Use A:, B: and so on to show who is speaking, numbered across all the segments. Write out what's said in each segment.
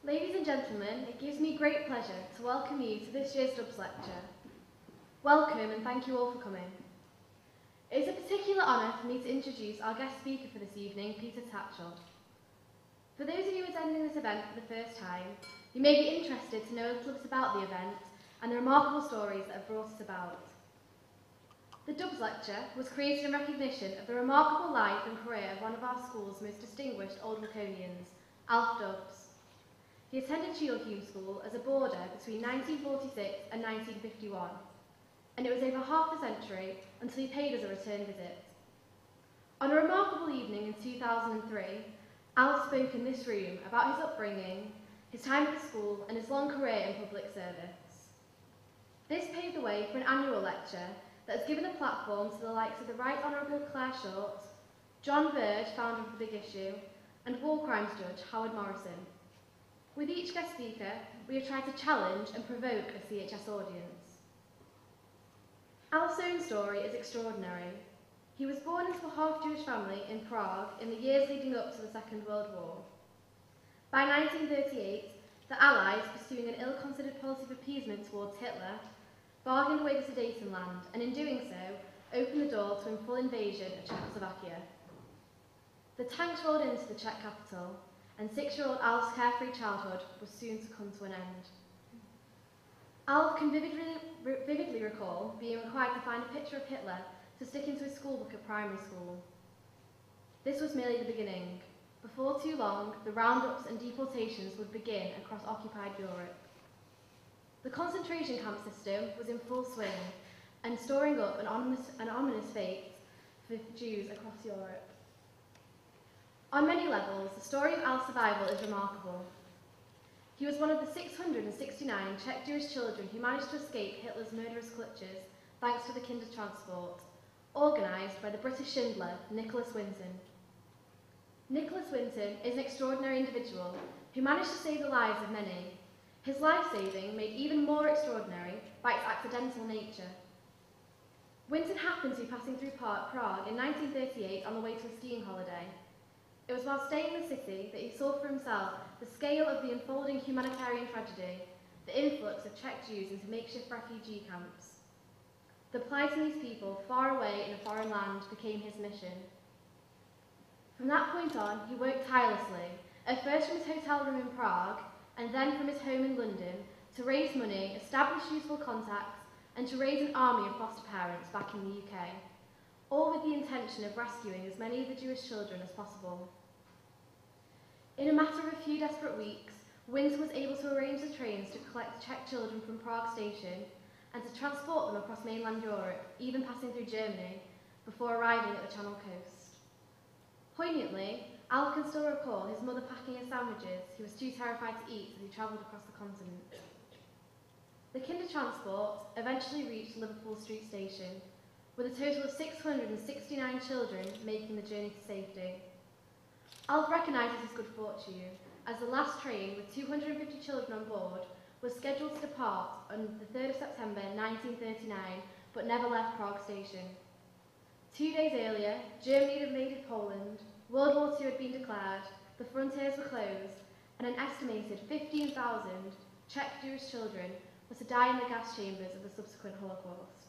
A: Ladies and gentlemen, it gives me great pleasure to welcome you to this year's Dubs Lecture. Welcome and thank you all for coming. It is a particular honour for me to introduce our guest speaker for this evening, Peter Tatchell. For those of you attending this event for the first time, you may be interested to know a little bit about the event and the remarkable stories that have brought it about. The Dubs Lecture was created in recognition of the remarkable life and career of one of our school's most distinguished Old Laconians, Alf Dubs. He attended Cheadle Hulme School as a boarder between 1946 and 1951, and it was over half a century until he paid us a return visit. On a remarkable evening in 2003, Alf spoke in this room about his upbringing, his time at the school, and his long career in public service. This paved the way for an annual lecture that has given a platform to the likes of the Right Honourable Claire Short, John Verge, founder of The Big Issue, and War Crimes Judge Howard Morrison. With each guest speaker, we have tried to challenge and provoke a CHS audience. Alf's own story is extraordinary. He was born into a half-Jewish family in Prague in the years leading up to the Second World War. By 1938, the Allies, pursuing an ill-considered policy of appeasement towards Hitler, bargained away the Sudetenland, and in doing so, opened the door to a full invasion of Czechoslovakia. The tanks rolled into the Czech capital, and 6-year-old Alf's carefree childhood was soon to come to an end. Alf can vividly recall being required to find a picture of Hitler to stick into his schoolbook at primary school. This was merely the beginning. Before too long, the roundups and deportations would begin across occupied Europe. The concentration camp system was in full swing and storing up an ominous fate for Jews across Europe. On many levels, the story of Alf's survival is remarkable. He was one of the 669 Czech Jewish children who managed to escape Hitler's murderous clutches thanks to the Kindertransport, organised by the British Schindler, Nicholas Winton. Nicholas Winton is an extraordinary individual who managed to save the lives of many, his life-saving made even more extraordinary by its accidental nature. Winton happened to be passing through Prague in 1938 on the way to a skiing holiday. It was while staying in the city that he saw for himself the scale of the unfolding humanitarian tragedy, the influx of Czech Jews into makeshift refugee camps. The plight of these people far away in a foreign land became his mission. From that point on, he worked tirelessly, at first from his hotel room in Prague, and then from his home in London, to raise money, establish useful contacts, and to raise an army of foster parents back in the UK. All with the intention of rescuing as many of the Jewish children as possible. In a matter of a few desperate weeks, Winton was able to arrange the trains to collect Czech children from Prague station and to transport them across mainland Europe, even passing through Germany, before arriving at the Channel coast. Poignantly, Alf can still recall his mother packing his sandwiches he was too terrified to eat as he travelled across the continent. The Kindertransport eventually reached Liverpool Street Station, with a total of 669 children making the journey to safety. Alf recognises his good fortune, as the last train with 250 children on board was scheduled to depart on the 3rd of September 1939, but never left Prague station. 2 days earlier, Germany had invaded Poland, World War II had been declared, the frontiers were closed, and an estimated 15,000 Czech Jewish children were to die in the gas chambers of the subsequent Holocaust.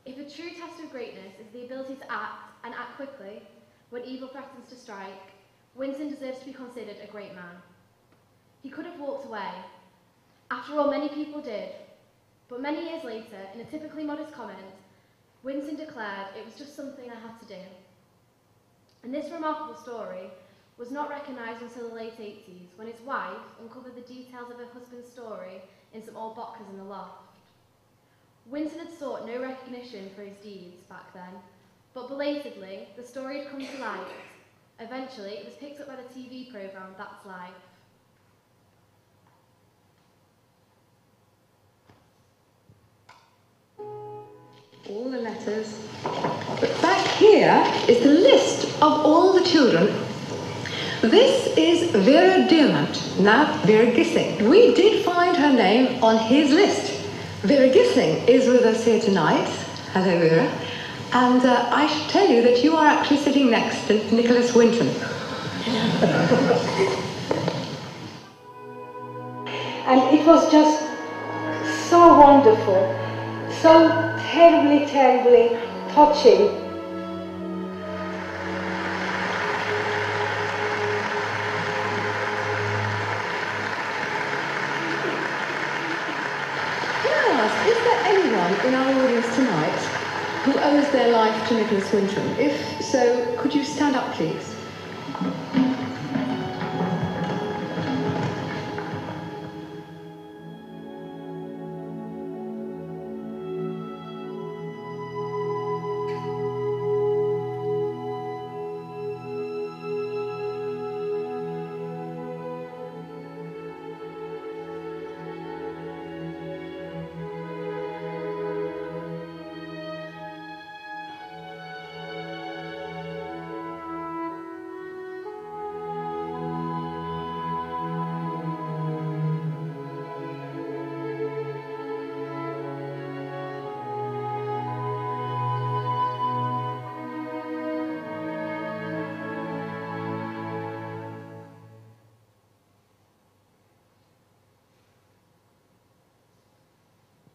A: If a true test of greatness is the ability to act, and act quickly, when evil threatens to strike, Winton deserves to be considered a great man. He could have walked away. After all, many people did. But many years later, in a typically modest comment, Winton declared it was just something I had to do. And this remarkable story was not recognised until the late 80s, when his wife uncovered the details of her husband's story in some old boxes in the loft. Winton had sought no recognition for his deeds back then, but belatedly, the story had come to light. Eventually, it was picked up by the TV programme That's Life.
B: All the letters. But back here is the list of all the children. This is Vera Diamant, now Vera Gissing. We did find her name on his list. Vera Gissing is with us here tonight. Hello, Vera. And I should tell you that you are actually sitting next to Nicholas Winton.
C: And it was just so wonderful, so terribly, terribly touching.
B: Is there anyone in our audience tonight who owes their life to Nicholas Wintram? If so, could you stand up, please?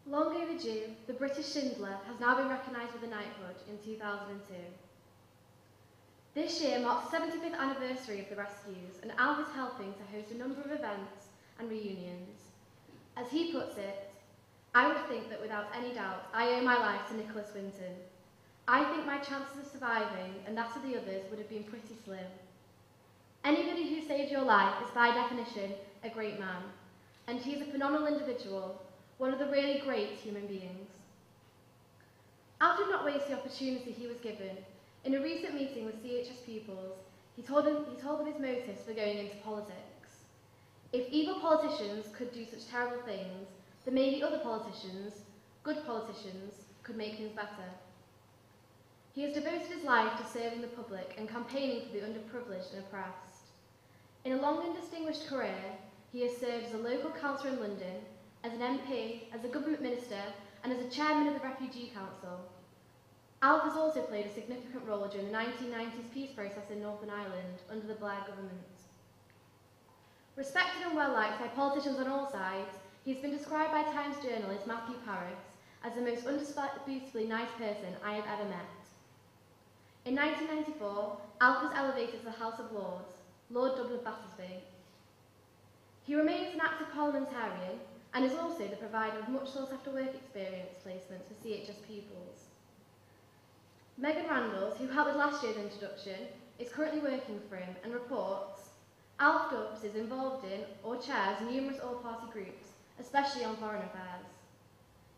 A: Long overdue, the British Schindler has now been recognised with a knighthood in 2002. This year marks the 75th anniversary of the rescues, and Alf is helping to host a number of events and reunions. As he puts it, I would think that without any doubt, I owe my life to Nicholas Wintram. I think my chances of surviving and that of the others would have been pretty slim. Anybody who saved your life is by definition a great man, and he is a phenomenal individual, one of the really great human beings. Alf did not waste the opportunity he was given. In a recent meeting with CHS pupils, he told them his motives for going into politics. If evil politicians could do such terrible things, then maybe other politicians, good politicians, could make things better. He has devoted his life to serving the public and campaigning for the underprivileged and oppressed. In a long and distinguished career, he has served as a local councillor in London, as an MP, as a government minister, and as a chairman of the Refugee Council. Alf has also played a significant role during the 1990s peace process in Northern Ireland under the Blair government. Respected and well-liked by politicians on all sides, he has been described by Times journalist Matthew Paris as the most undisputably nice person I have ever met. In 1994, Alf was elevated to the House of Lords, Lord Dublin Battersby. He remains an active parliamentarian and is also the provider of much sought-after-work experience placements for CHS pupils. Megan Randalls, who helped with last year's introduction, is currently working for him and reports, Alf Dubs is involved in or chairs numerous all-party groups, especially on foreign affairs.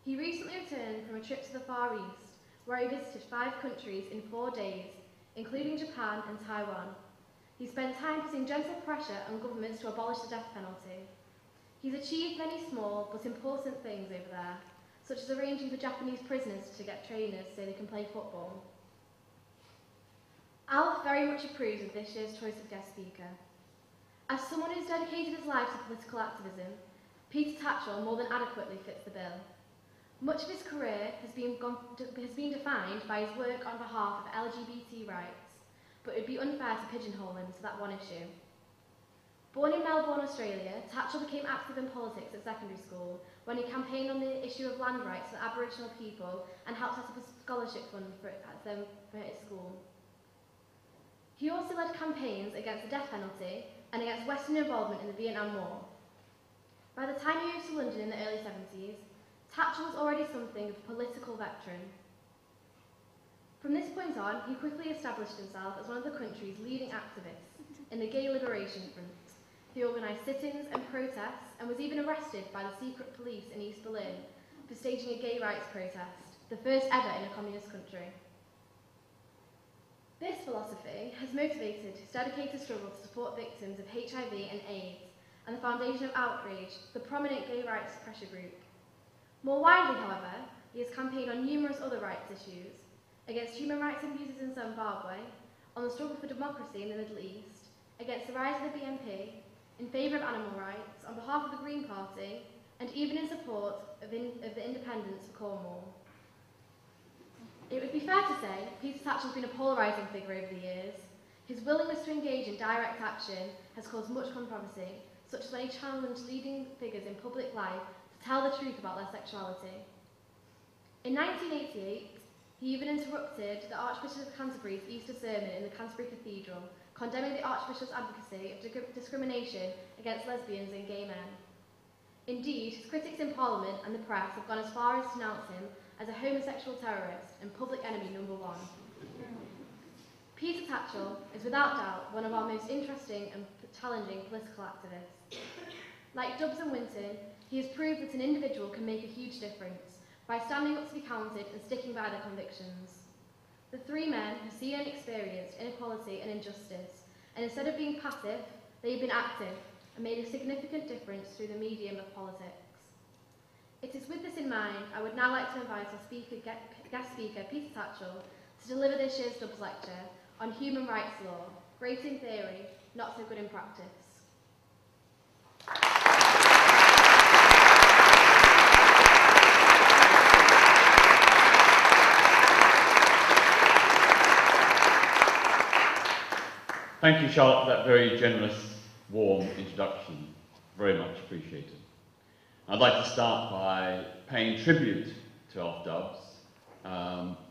A: He recently returned from a trip to the Far East, where he visited 5 countries in 4 days, including Japan and Taiwan. He spent time putting gentle pressure on governments to abolish the death penalty. He's achieved many small but important things over there, such as arranging for Japanese prisoners to get trainers so they can play football. Alf very much approves of this year's choice of guest speaker. As someone who's dedicated his life to political activism, Peter Tatchell more than adequately fits the bill. Much of his career has been defined by his work on behalf of LGBT rights, but it would be unfair to pigeonhole him to that one issue. Born in Melbourne, Australia, Tatchell became active in politics at secondary school when he campaigned on the issue of land rights for Aboriginal people and helped set up a scholarship fund for his school. He also led campaigns against the death penalty and against Western involvement in the Vietnam War. By the time he moved to London in the early 70s, Tatchell was already something of a political veteran. From this point on, he quickly established himself as one of the country's leading activists in the Gay Liberation Front. He organised sit-ins and protests and was even arrested by the secret police in East Berlin for staging a gay rights protest, the first ever in a communist country. This philosophy has motivated his dedicated struggle to support victims of HIV and AIDS and the Foundation of Outrage, the prominent gay rights pressure group. More widely, however, he has campaigned on numerous other rights issues, against human rights abuses in Zimbabwe, on the struggle for democracy in the Middle East, against the rise of the BNP, in favour of animal rights, on behalf of the Green Party, and even in support of the independence of Cornwall. It would be fair to say Peter Tatchell has been a polarising figure over the years. His willingness to engage in direct action has caused much controversy, such as when he challenged leading figures in public life to tell the truth about their sexuality. In 1988, he even interrupted the Archbishop of Canterbury's Easter sermon in the Canterbury Cathedral, condemning the Archbishop's advocacy of discrimination against lesbians and gay men. Indeed, his critics in Parliament and the press have gone as far as to denounce him as a homosexual terrorist and public enemy #1. Peter Tatchell is without doubt one of our most interesting and challenging political activists. Like Dubs and Winton, he has proved that an individual can make a huge difference by standing up to be counted and sticking by their convictions. The three men have seen and experienced inequality and injustice, and instead of being passive, they have been active and made a significant difference through the medium of politics. It is with this in mind, I would now like to invite our guest speaker, Peter Tatchell, to deliver this year's Dubs lecture on human rights law, great in theory, not so good in practice.
D: Thank you, Charlotte, for that very generous, warm introduction. Very much appreciated. I'd like to start by paying tribute to Alf Dubs,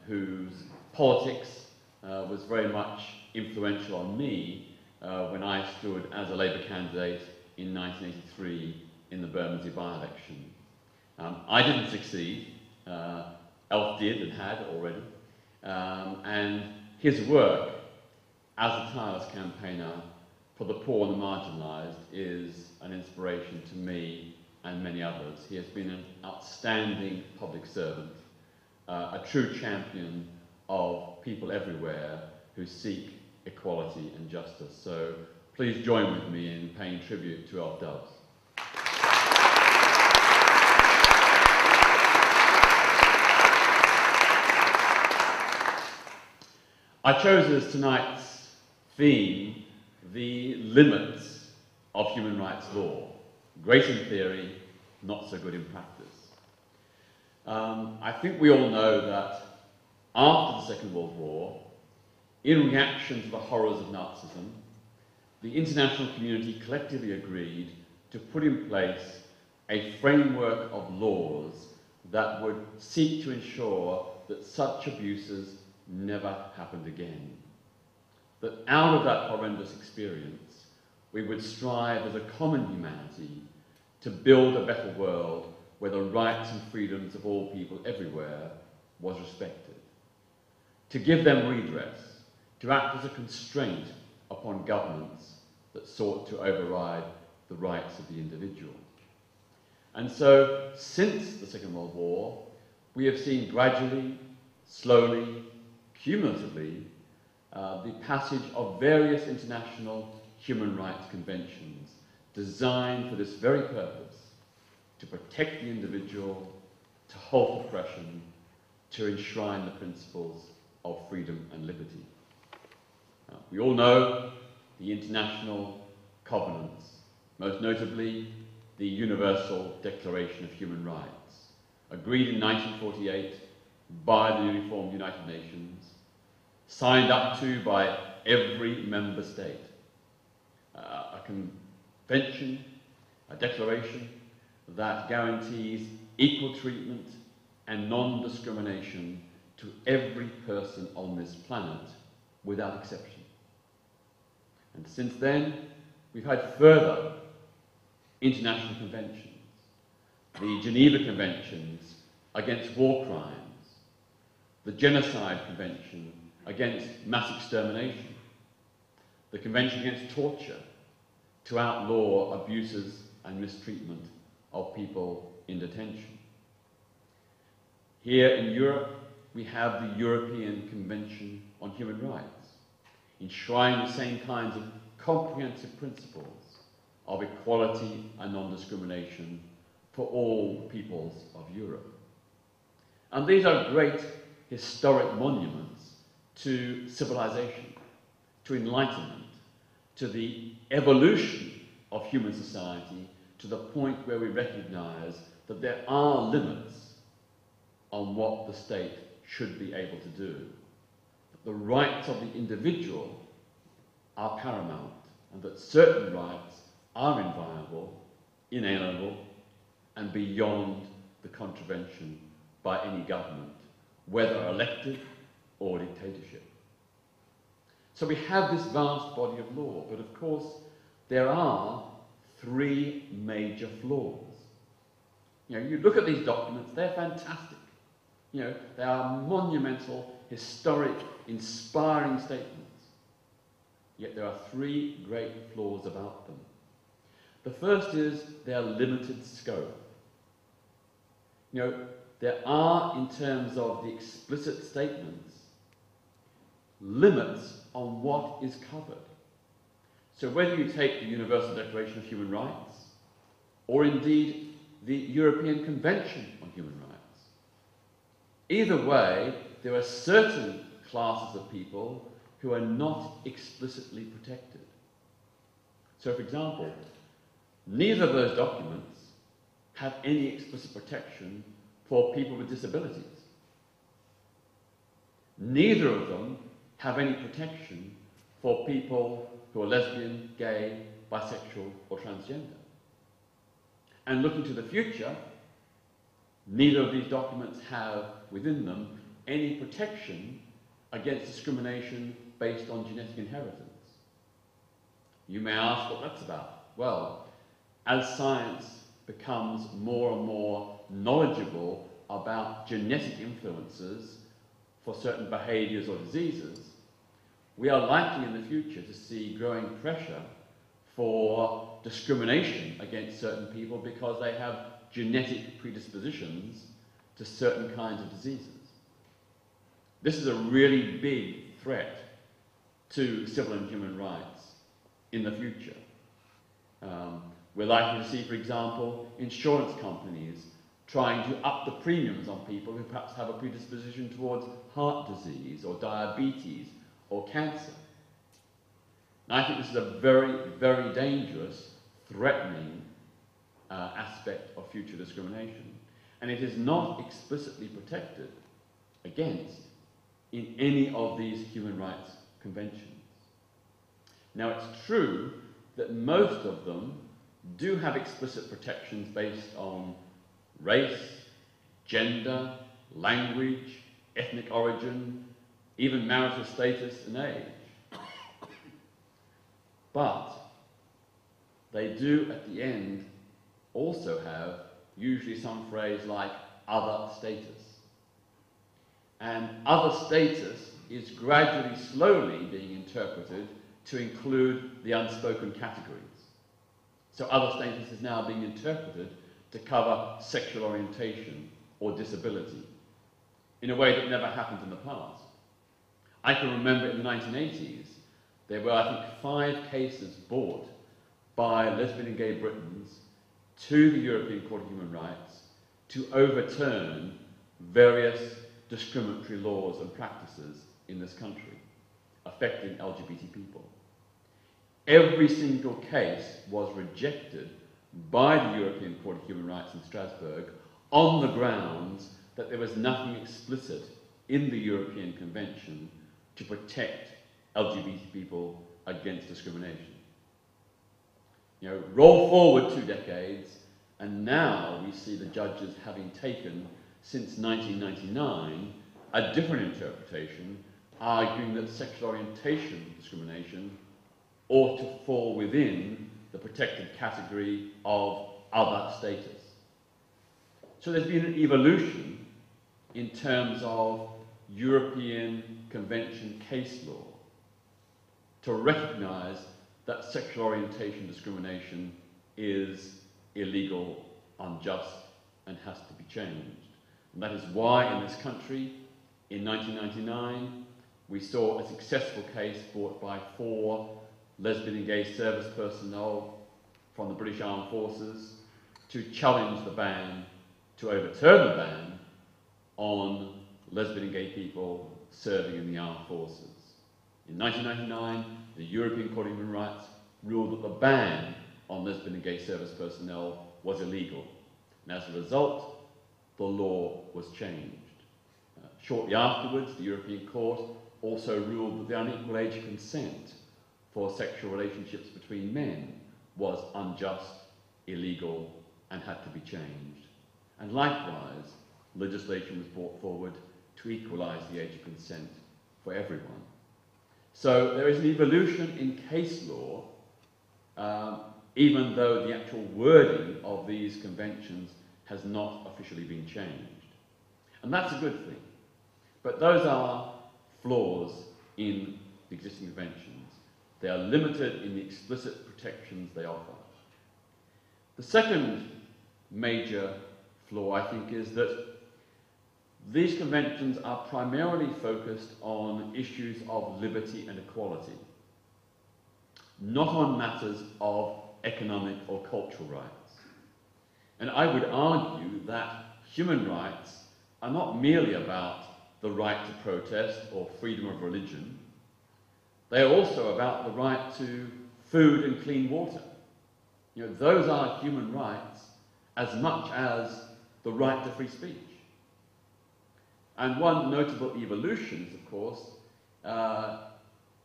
D: whose politics was very much influential on me when I stood as a Labour candidate in 1983 in the Bermondsey by-election. I didn't succeed. Alf did and had already. And his work as a tireless campaigner for the poor and the marginalised is an inspiration to me and many others. He has been an outstanding public servant, a true champion of people everywhere who seek equality and justice. So please join with me in paying tribute to Alf Dubs. I chose as tonight's theme the limits of human rights law. Great in theory, not so good in practice. I think we all know that after the Second World War, in reaction to the horrors of Nazism, the international community collectively agreed to put in place a framework of laws that would seek to ensure that such abuses never happened again. That out of that horrendous experience, we would strive as a common humanity to build a better world where the rights and freedoms of all people everywhere was respected. To give them redress, to act as a constraint upon governments that sought to override the rights of the individual. And so, since the Second World War, we have seen gradually, slowly, cumulatively, the passage of various international human rights conventions designed for this very purpose, to protect the individual, to halt oppression, to enshrine the principles of freedom and liberty. We all know the international covenants, most notably the Universal Declaration of Human Rights, agreed in 1948 by the newly formed United Nations, signed up to by every member state. A convention, a declaration that guarantees equal treatment and non-discrimination to every person on this planet without exception. And since then, we've had further international conventions. The Geneva Conventions against war crimes, the Genocide Convention against mass extermination, the Convention against torture, to outlaw abuses and mistreatment of people in detention. Here in Europe, we have the European Convention on Human Rights, enshrining the same kinds of comprehensive principles of equality and non-discrimination for all peoples of Europe. And these are great historic monuments to civilization, to enlightenment, to the evolution of human society, to the point where we recognize that there are limits on what the state should be able to do. That the rights of the individual are paramount, and that certain rights are inviolable, inalienable, and beyond the contravention by any government, whether elected or dictatorship. So we have this vast body of law, but of course there are three major flaws. You know, you look at these documents, they're fantastic. You know, they are monumental, historic, inspiring statements. Yet there are three great flaws about them. The first is their limited scope. You know, there are, in terms of the explicit statements, limits on what is covered. So whether you take the Universal Declaration of Human Rights, or indeed the European Convention on Human Rights, either way, there are certain classes of people who are not explicitly protected. So, for example, neither of those documents have any explicit protection for people with disabilities. Neither of them have any protection for people who are lesbian, gay, bisexual, or transgender. And looking to the future, neither of these documents have within them any protection against discrimination based on genetic inheritance. You may ask what that's about. Well, as science becomes more and more knowledgeable about genetic influences for certain behaviours or diseases, we are likely in the future to see growing pressure for discrimination against certain people because they have genetic predispositions to certain kinds of diseases. This is a really big threat to civil and human rights in the future. We're likely to see, for example, insurance companies trying to up the premiums on people who perhaps have a predisposition towards heart disease or diabetes or cancer. And I think this is a very, very dangerous, threatening aspect of future discrimination. And it is not explicitly protected against in any of these human rights conventions. Now, it's true that most of them do have explicit protections based on race, gender, language, ethnic origin, even marital status and age. But they do, at the end, also have usually some phrase like other status. And other status is gradually, slowly being interpreted to include the unspoken categories. So other status is now being interpreted to cover sexual orientation or disability in a way that never happened in the past. I can remember in the 1980s, there were, I think, 5 cases brought by lesbian and gay Britons to the European Court of Human Rights to overturn various discriminatory laws and practices in this country affecting LGBT people. Every single case was rejected by the European Court of Human Rights in Strasbourg on the grounds that there was nothing explicit in the European Convention to protect LGBT people against discrimination. You know, roll forward 2 decades, and now we see the judges having taken, since 1999, a different interpretation, arguing that sexual orientation discrimination ought to fall within the protected category of other status. So there's been an evolution in terms of European Convention case law to recognise that sexual orientation discrimination is illegal, unjust, and has to be changed. And that is why in this country, in 1999, we saw a successful case brought by 4 lesbian and gay service personnel from the British Armed Forces to challenge the ban, to overturn the ban on lesbian and gay people serving in the armed forces. In 1999, the European Court of Human Rights ruled that the ban on lesbian and gay service personnel was illegal. And as a result, the law was changed. Shortly afterwards, the European Court also ruled that the unequal age of consent for sexual relationships between men was unjust, illegal, and had to be changed. And likewise, legislation was brought forward to equalise the age of consent for everyone. So there is an evolution in case law, even though the actual wording of these conventions has not officially been changed. And that's a good thing. But those are flaws in the existing conventions. They are limited in the explicit protections they offer. The second major flaw, I think, is that these conventions are primarily focused on issues of liberty and equality, not on matters of economic or cultural rights. And I would argue that human rights are not merely about the right to protest or freedom of religion. They are also about the right to food and clean water. You know, those are human rights as much as the right to free speech. And one notable evolution, of course,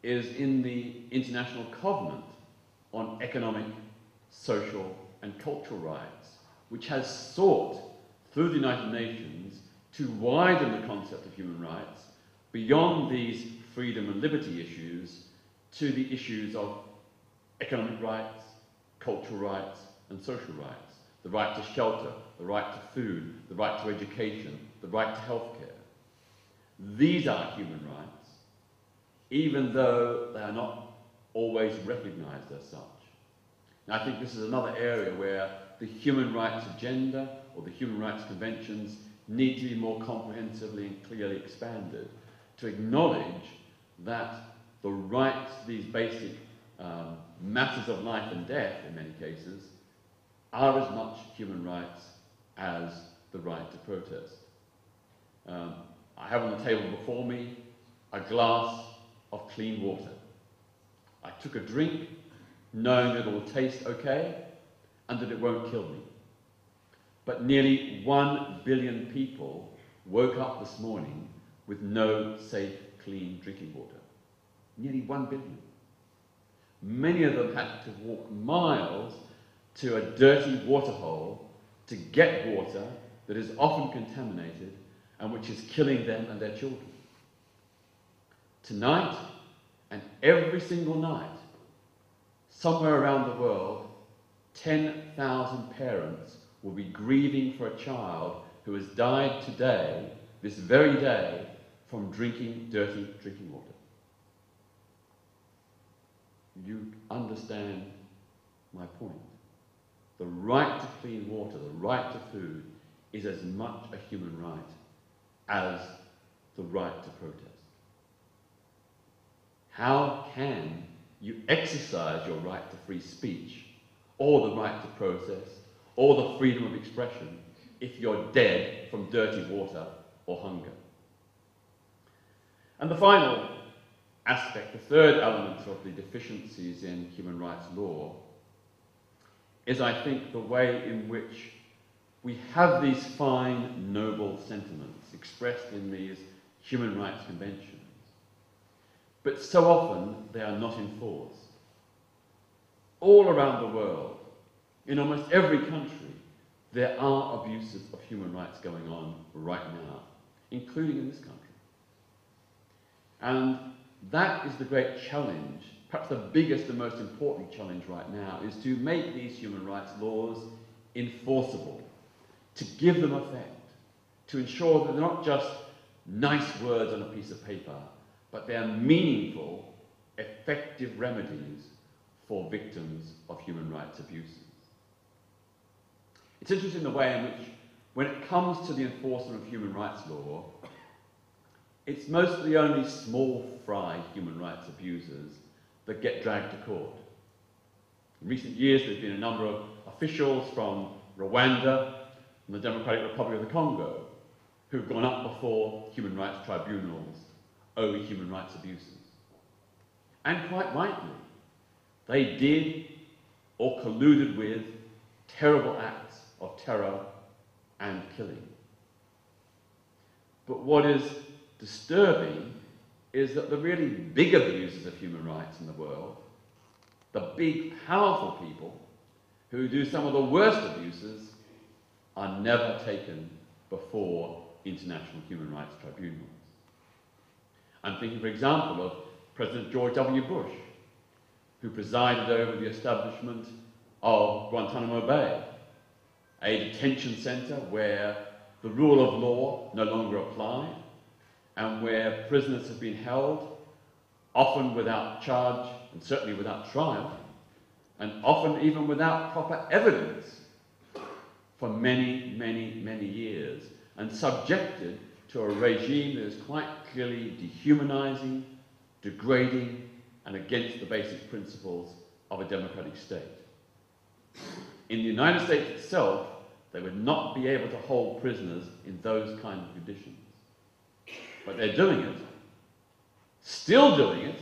D: is in the International Covenant on Economic, Social and Cultural Rights, which has sought, through the United Nations, to widen the concept of human rights beyond these freedom and liberty issues to the issues of economic rights, cultural rights and social rights. The right to shelter, the right to food, the right to education, the right to healthcare. These are human rights, even though they are not always recognised as such. And I think this is another area where the human rights agenda or the human rights conventions need to be more comprehensively and clearly expanded to acknowledge that the rights, these basic matters of life and death in many cases, are as much human rights as the right to protest. I have on the table before me a glass of clean water. I took a drink knowing that it will taste okay and that it won't kill me. But nearly 1 billion people woke up this morning with no safe, clean drinking water. Nearly 1 billion. Many of them had to walk miles to a dirty waterhole to get water that is often contaminated and which is killing them and their children. Tonight, and every single night, somewhere around the world, 10,000 parents will be grieving for a child who has died today, this very day, from drinking dirty drinking water. You understand my point. The right to clean water, the right to food, is as much a human right as the right to protest. How can you exercise your right to free speech, or the right to protest, or the freedom of expression, if you're dead from dirty water or hunger? And the final aspect, the third element of the deficiencies in human rights law, is, I think, the way in which we have these fine, noble sentiments expressed in these human rights conventions, but so often they are not enforced. All around the world, in almost every country, there are abuses of human rights going on right now, including in this country. And that is the great challenge, perhaps the biggest and most important challenge right now, is to make these human rights laws enforceable, to give them effect, to ensure that they're not just nice words on a piece of paper, but they are meaningful, effective remedies for victims of human rights abuses. It's interesting the way in which, when it comes to the enforcement of human rights law, it's mostly only small fry human rights abusers that get dragged to court. In recent years, there's been a number of officials from Rwanda and the Democratic Republic of the Congo who've gone up before human rights tribunals over human rights abuses. And quite rightly, they did or colluded with terrible acts of terror and killing. But what is disturbing is that the really big abusers of human rights in the world, the big, powerful people, who do some of the worst abuses are never taken before international human rights tribunals. I'm thinking, for example, of President George W. Bush, who presided over the establishment of Guantanamo Bay, a detention center where the rule of law no longer applied and where prisoners have been held, often without charge and certainly without trial, and often even without proper evidence for many, many, many years, and subjected to a regime that is quite clearly dehumanizing, degrading, and against the basic principles of a democratic state. In the United States itself, they would not be able to hold prisoners in those kind of conditions. But they're doing it, still doing it,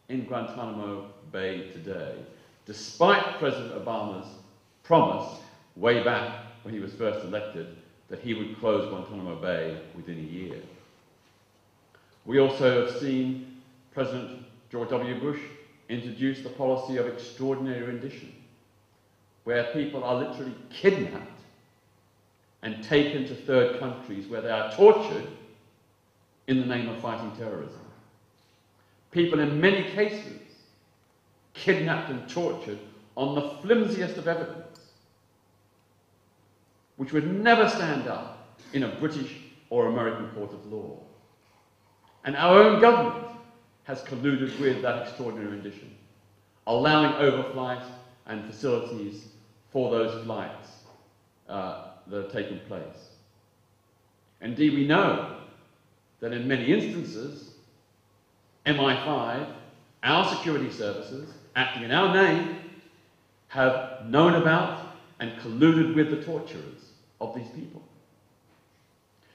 D: in Guantanamo Bay today, despite President Obama's promise way back when he was first elected that he would close Guantanamo Bay within a year. We also have seen President George W. Bush introduce the policy of extraordinary rendition, where people are literally kidnapped and taken to third countries where they are tortured in the name of fighting terrorism. People, in many cases, kidnapped and tortured on the flimsiest of evidence, which would never stand up in a British or American court of law. And our own government has colluded with that extraordinary rendition, allowing overflight and facilities for those flights that have taken place. Indeed, we know that in many instances, MI5, our security services, acting in our name, have known about and colluded with the torturers of these people.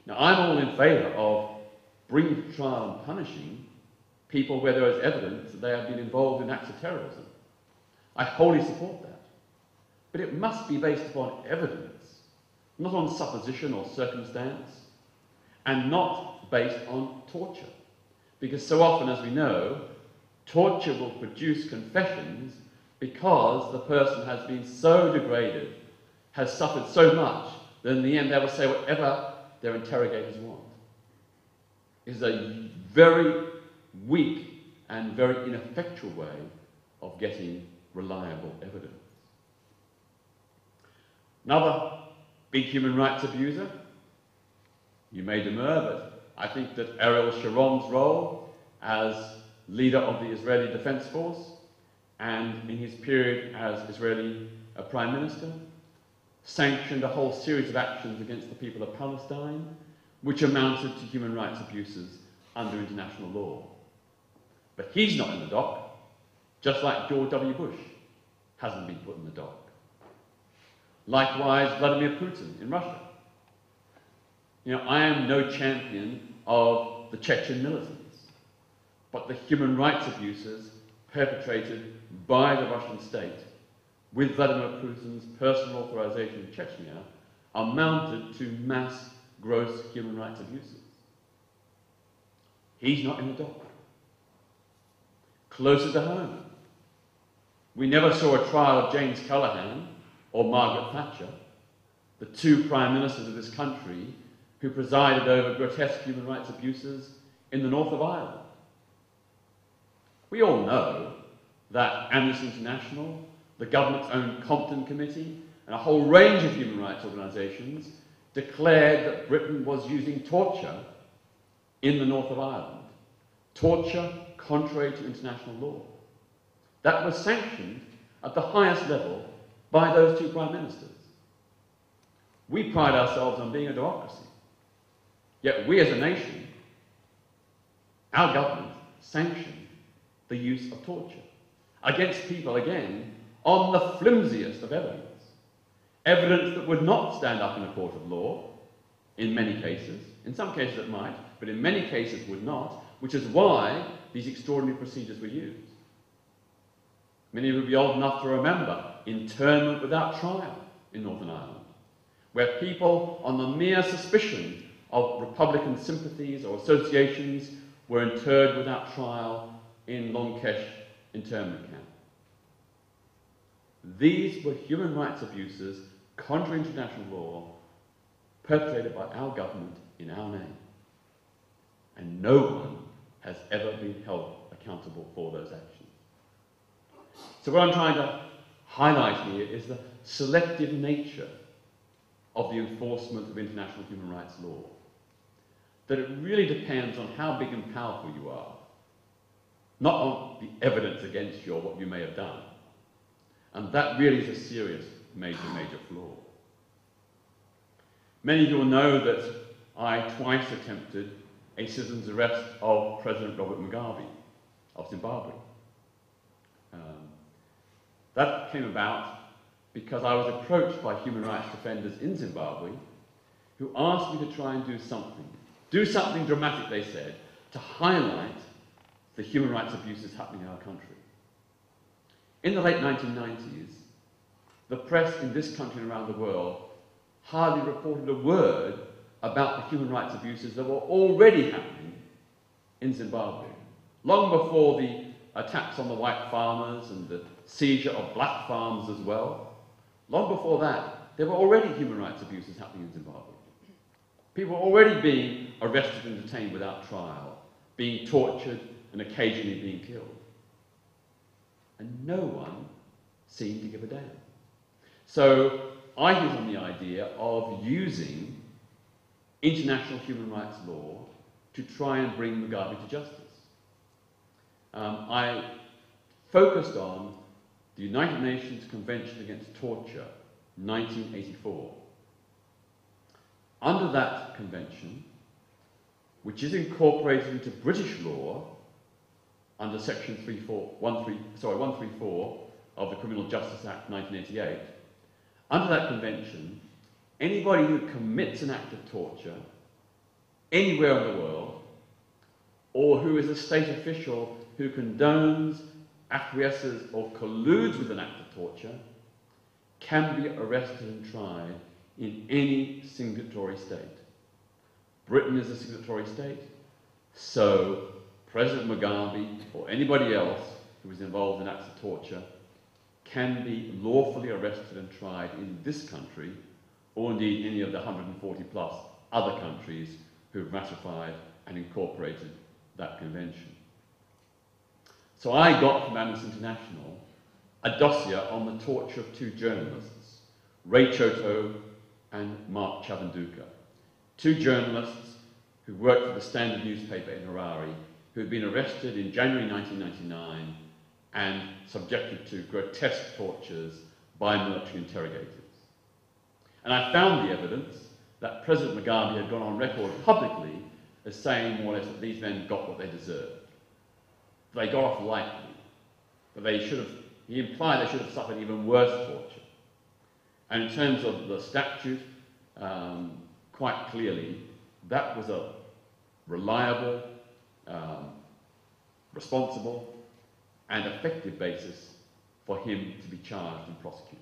D: Now, I'm all in favour of bringing to trial and punishing people where there is evidence that they have been involved in acts of terrorism. I wholly support that. But it must be based upon evidence, not on supposition or circumstance, and not based on torture. Because so often, as we know, torture will produce confessions because the person has been so degraded, has suffered so much, that in the end they will say whatever their interrogators want. It is a very weak and very ineffectual way of getting reliable evidence. Another big human rights abuser, you may demur, but I think that Ariel Sharon's role as leader of the Israeli Defense Force and in his period as Israeli Prime Minister sanctioned a whole series of actions against the people of Palestine which amounted to human rights abuses under international law. But he's not in the dock, just like George W. Bush hasn't been put in the dock. Likewise, Vladimir Putin in Russia. You know, I am no champion of the Chechen militants, but the human rights abuses perpetrated by the Russian state with Vladimir Putin's personal authorization in Chechnya amounted to mass, gross human rights abuses. He's not in the dock. Closer to home, we never saw a trial of James Callaghan or Margaret Thatcher, the two prime ministers of this country who presided over grotesque human rights abuses in the north of Ireland. We all know that Amnesty International, the government's own Compton Committee, and a whole range of human rights organisations declared that Britain was using torture in the north of Ireland. Torture contrary to international law. That was sanctioned at the highest level by those two prime ministers. We pride ourselves on being a democracy. Yet we as a nation, our government, sanctioned the use of torture against people, again, on the flimsiest of evidence. Evidence that would not stand up in a court of law, in many cases. In some cases it might, but in many cases would not, which is why these extraordinary procedures were used. Many will be old enough to remember internment without trial in Northern Ireland, where people on the mere suspicion of Republican sympathies or associations were interred without trial in Long Kesh internment camp. These were human rights abuses, contrary to international law, perpetrated by our government in our name. And no one has ever been held accountable for those actions. So what I'm trying to highlight here is the selective nature of the enforcement of international human rights law. That it really depends on how big and powerful you are, not on the evidence against you or what you may have done. And that really is a serious, major flaw. Many of you will know that I twice attempted a citizen's arrest of President Robert Mugabe of Zimbabwe. That came about because I was approached by human rights defenders in Zimbabwe who asked me to try and do something dramatic, they said, to highlight the human rights abuses happening in our country. In the late 1990s, the press in this country and around the world hardly reported a word about the human rights abuses that were already happening in Zimbabwe, long before the attacks on the white farmers and the seizure of black farms as well. Long before that, there were already human rights abuses happening in Zimbabwe. People were already being arrested and detained without trial, being tortured and occasionally being killed. And no one seemed to give a damn. So I hit on the idea of using international human rights law to try and bring Mugabe to justice. I focused on the United Nations Convention Against Torture, 1984. Under that convention, which is incorporated into British law under Section 134 of the Criminal Justice Act 1988, under that convention, anybody who commits an act of torture anywhere in the world, or who is a state official who condones, acquiesces, or colludes with an act of torture, can be arrested and tried in any signatory state. Britain is a signatory state, so President Mugabe or anybody else who is involved in acts of torture can be lawfully arrested and tried in this country, or indeed any of the 140 plus other countries who have ratified and incorporated that convention. So I got from Amnesty International a dossier on the torture of two journalists, Ray Choto and Mark Chavanduka, two journalists who worked for the Standard newspaper in Harare, who had been arrested in January 1999 and subjected to grotesque tortures by military interrogators. And I found the evidence that President Mugabe had gone on record publicly as saying more or less that these men got what they deserved. They got off lightly, but he implied they should have suffered even worse torture. And in terms of the statute, quite clearly, that was a reliable, responsible, and effective basis for him to be charged and prosecuted.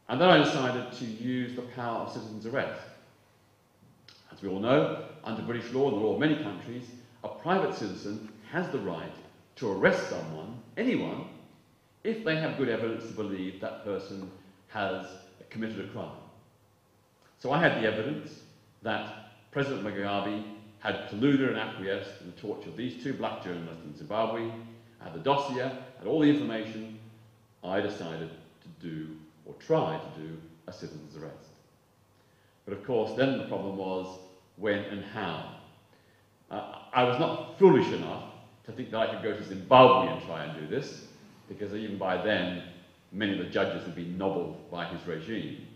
D: And then I decided to use the power of citizen's arrest. As we all know, under British law and the law of many countries, a private citizen has the right to arrest someone, anyone, if they have good evidence to believe that person has committed a crime. So I had the evidence that President Mugabe had colluded and acquiesced in the torture of these two black journalists in Zimbabwe. I had the dossier, had all the information. I decided to do, or try to do, a citizen's arrest. But of course, then the problem was when and how. I was not foolish enough to think that I could go to Zimbabwe and try and do this, because even by then, many of the judges had been nobbled by his regime.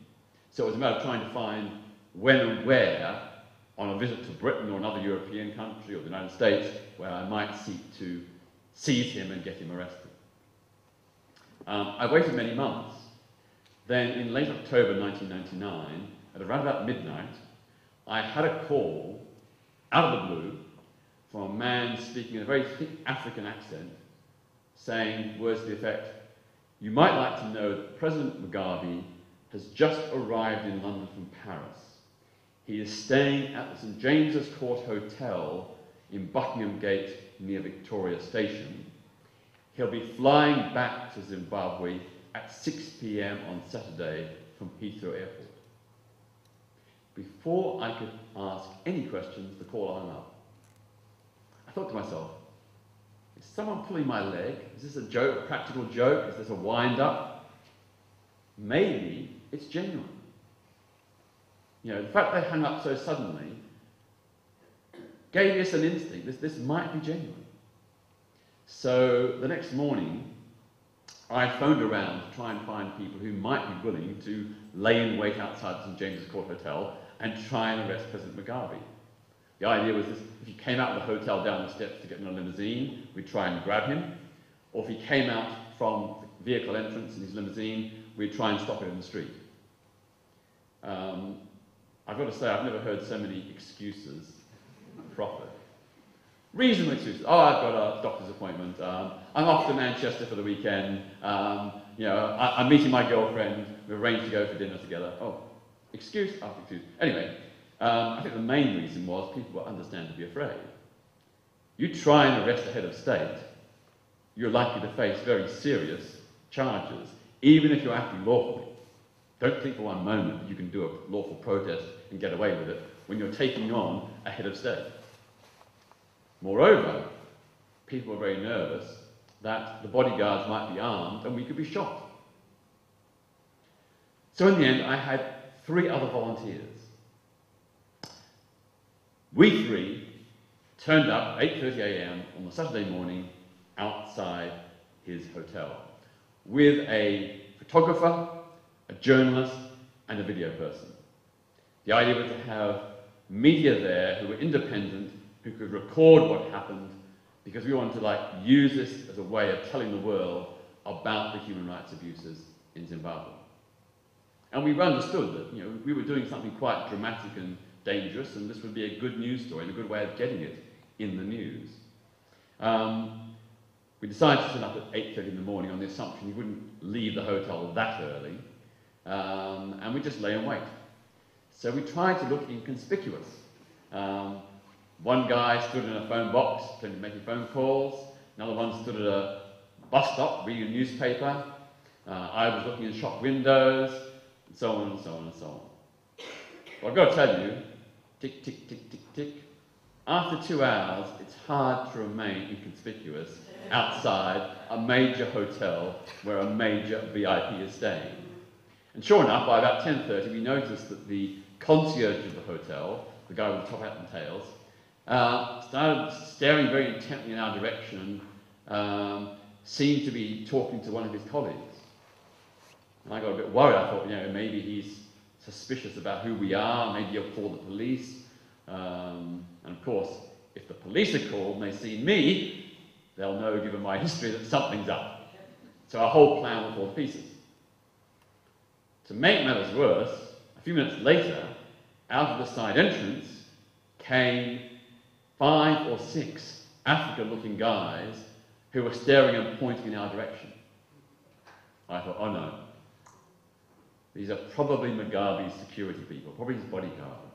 D: So it was a matter of trying to find when and where, on a visit to Britain or another European country or the United States, where I might seek to seize him and get him arrested. I waited many months. Then in late October 1999, at around about midnight, I had a call out of the blue from a man speaking in a very thick African accent, saying words to the effect, "You might like to know that President Mugabe has just arrived in London from Paris. He is staying at the St James's Court Hotel in Buckingham Gate near Victoria Station. He'll be flying back to Zimbabwe at 6 p.m. on Saturday from Heathrow Airport. Before I could ask any questions, the caller hung up. I thought to myself, is someone pulling my leg? Is this a joke, a practical joke? Is this a wind-up? Maybe it's genuine. You know, the fact they hung up so suddenly gave us an instinct. This might be genuine. So the next morning, I phoned around to try and find people who might be willing to lay in wait outside the St James's Court Hotel and try and arrest President Mugabe. The idea was this: if he came out of the hotel down the steps to get in a limousine, we'd try and grab him. Or if he came out from the vehicle entrance in his limousine, we'd try and stop it in the street. I've got to say, I've never heard so many excuses proffered. Reasonable excuses. Oh, I've got a doctor's appointment. I'm off to Manchester for the weekend. You know, I'm meeting my girlfriend. We've arranged to go for dinner together. Oh, excuse after excuse. Anyway, I think the main reason was people were understandably afraid. You try and arrest a head of state, you're likely to face very serious charges, even if you're acting lawfully. Don't think for one moment that you can do a lawful protest and get away with it when you're taking on a head of state. Moreover, people were very nervous that the bodyguards might be armed and we could be shot. So in the end, I had 3 other volunteers. We 3 turned up at 8:30 a.m. on the Saturday morning outside his hotel with a photographer, a journalist, and a video person. The idea was to have media there who were independent, who could record what happened, because we wanted to use this as a way of telling the world about the human rights abuses in Zimbabwe. And we understood that, you know, we were doing something quite dramatic and dangerous, and this would be a good news story and a good way of getting it in the news. We decided to turn up at 8:30 in the morning on the assumption he wouldn't leave the hotel that early, and we just lay in wait. So we tried to look inconspicuous. One guy stood in a phone box, making phone calls. Another one stood at a bus stop reading a newspaper. I was looking in shop windows, and so on and so on and so on. Well, I've got to tell you, tick, tick, tick, tick, tick. After 2 hours, it's hard to remain inconspicuous outside a major hotel where a major VIP is staying. And sure enough, by about 10:30, we noticed that the concierge of the hotel, the guy with the top hat and tails, started staring very intently in our direction, seemed to be talking to one of his colleagues. And I got a bit worried. I thought, you know, maybe he's suspicious about who we are, maybe he'll call the police. And of course, if the police are called and they see me, they'll know, given my history, that something's up. So our whole plan will fall to pieces. To make matters worse, a few minutes later, out of the side entrance came 5 or 6 African-looking guys who were staring and pointing in our direction. I thought, oh no, these are probably Mugabe's security people, probably his bodyguards.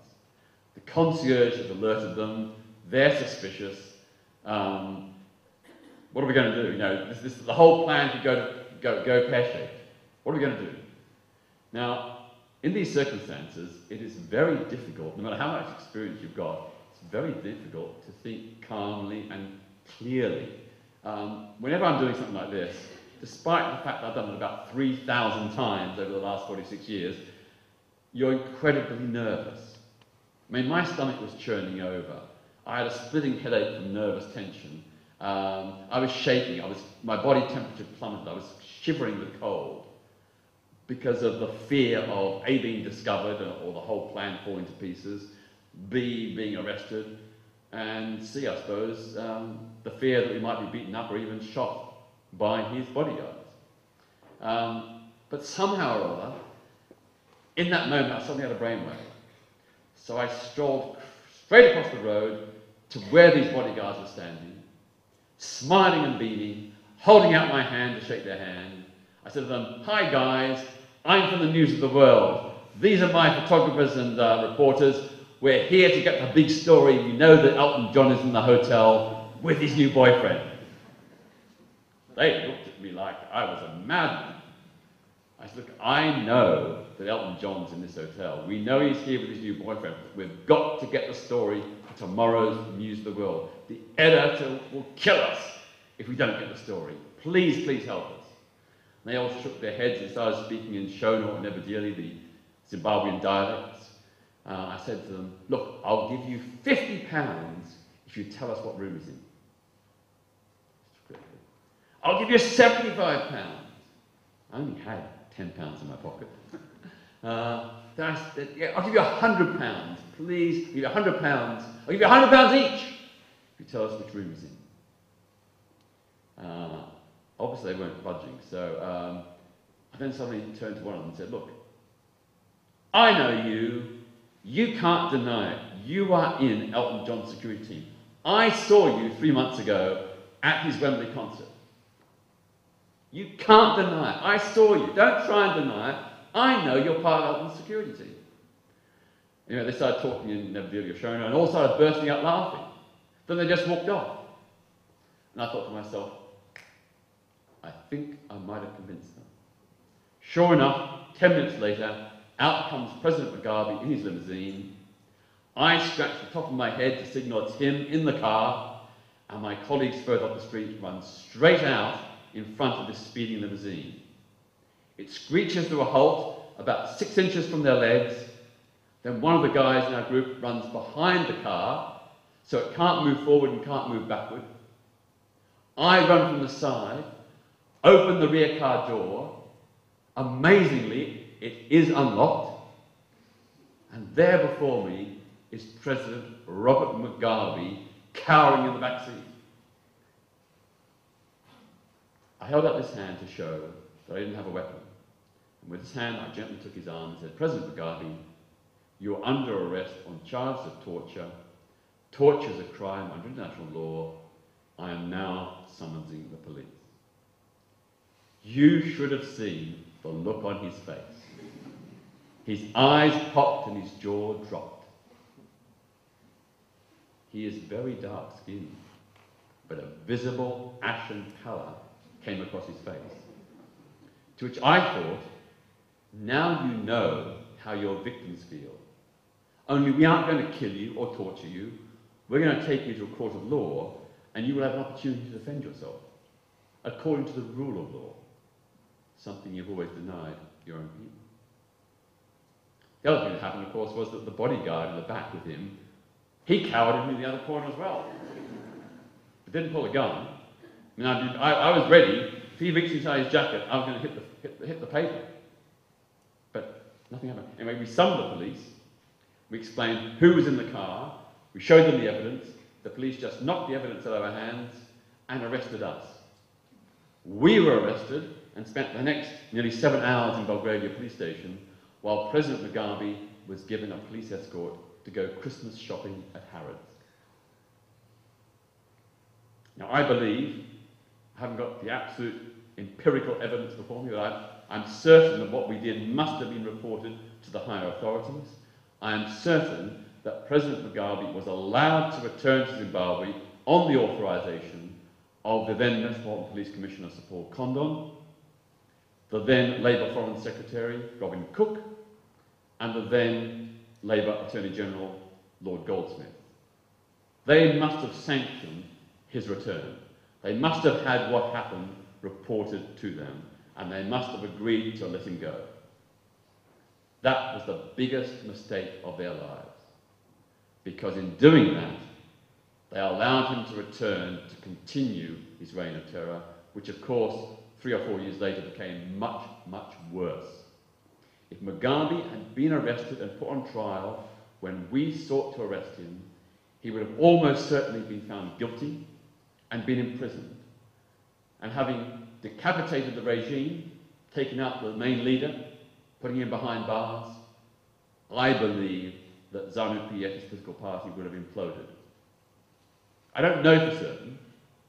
D: The concierge has alerted them, they're suspicious. What are we going to do? You know, the whole plan could go pear-shaped. What are we going to do? Now, in these circumstances, it is very difficult, no matter how much experience you've got, it's very difficult to think calmly and clearly. Whenever I'm doing something like this, despite the fact that I've done it about 3,000 times over the last 46 years, you're incredibly nervous. I mean, my stomach was churning over. I had a splitting headache from nervous tension. I was shaking. My body temperature plummeted. I was shivering with cold because of the fear of A, being discovered or the whole plan falling to pieces, B, being arrested, and C, I suppose, the fear that we might be beaten up or even shot by his bodyguards. But somehow or other, in that moment, I suddenly had a brainwave. So I strolled straight across the road to where these bodyguards were standing, smiling and beaming, holding out my hand to shake their hand. I said to them, "Hi guys, I'm from the News of the World. These are my photographers and reporters. We're here to get the big story. We know that Elton John is in the hotel with his new boyfriend." They looked at me like I was a madman. I said, look, I know that Elton John's in this hotel. We know he's here with his new boyfriend. We've got to get the story for tomorrow's News of the World. The editor will kill us if we don't get the story. Please, please help us. And they all shook their heads and started speaking in Shona and Ebedili, the Zimbabwean dialects. I said to them, look, I'll give you £50 if you tell us what room he's in. I'll give you £75. I only had £10 in my pocket. Then I said, yeah, I'll give you £100. Please, I'll give you £100. I'll give you £100 each if you tell us which room he's in. Obviously, they weren't budging, so I then suddenly turned to one of them and said, look, I know you. You can't deny it. You are in Elton John's security team. I saw you 3 months ago at his Wembley concert. You can't deny it. I saw you. Don't try and deny it. I know you're part of Elton's security team. You know, they started talking in Nebdili or Shona and all started bursting out laughing. Then they just walked off. And I thought to myself, I think I might have convinced them. Sure enough, 10 minutes later, out comes President Mugabe in his limousine. I scratch the top of my head to signal it's him in the car, and my colleagues further up the street run straight out in front of this speeding limousine. It screeches to a halt about 6 inches from their legs. Then one of the guys in our group runs behind the car, so it can't move forward and can't move backward. I run from the side, open the rear car door. Amazingly, it is unlocked. And there before me is President Robert Mugabe cowering in the back seat. I held out this hand to show that I didn't have a weapon. And with this hand, I gently took his arm and said, President Mugabe, you are under arrest on charges of torture. Torture is a crime under international law. I am now summoning the police. You should have seen the look on his face. His eyes popped and his jaw dropped. He is very dark-skinned, but a visible ashen pallor came across his face. To which I thought, now you know how your victims feel. Only we aren't going to kill you or torture you. We're going to take you to a court of law, and you will have an opportunity to defend yourself, according to the rule of law, something you've always denied your own people. The other thing that happened, of course, was that the bodyguard in the back with him, he cowered him in the other corner as well. But didn't pull a gun. I mean, I was ready. If he reached inside his jacket, I was going to hit the paper. But nothing happened. Anyway, we summoned the police. We explained who was in the car. We showed them the evidence. The police just knocked the evidence out of our hands and arrested us. We were arrested and spent the next nearly 7 hours in Belgravia police station while President Mugabe was given a police escort to go Christmas shopping at Harrods. Now, I believe, I haven't got the absolute empirical evidence before me, but I'm certain that what we did must have been reported to the higher authorities. I am certain that President Mugabe was allowed to return to Zimbabwe on the authorization of the then Metropolitan Police Commissioner, Sir Paul Condon, the then Labour Foreign Secretary, Robin Cook, and the then Labour Attorney General, Lord Goldsmith. They must have sanctioned his return. They must have had what happened reported to them, and they must have agreed to let him go. That was the biggest mistake of their lives, because in doing that, they allowed him to return to continue his reign of terror, which of course 3 or 4 years later became much, much worse. If Mugabe had been arrested and put on trial when we sought to arrest him, he would have almost certainly been found guilty and been imprisoned. And having decapitated the regime, taken out the main leader, putting him behind bars, I believe that ZANU-PF, his political party, would have imploded. I don't know for certain,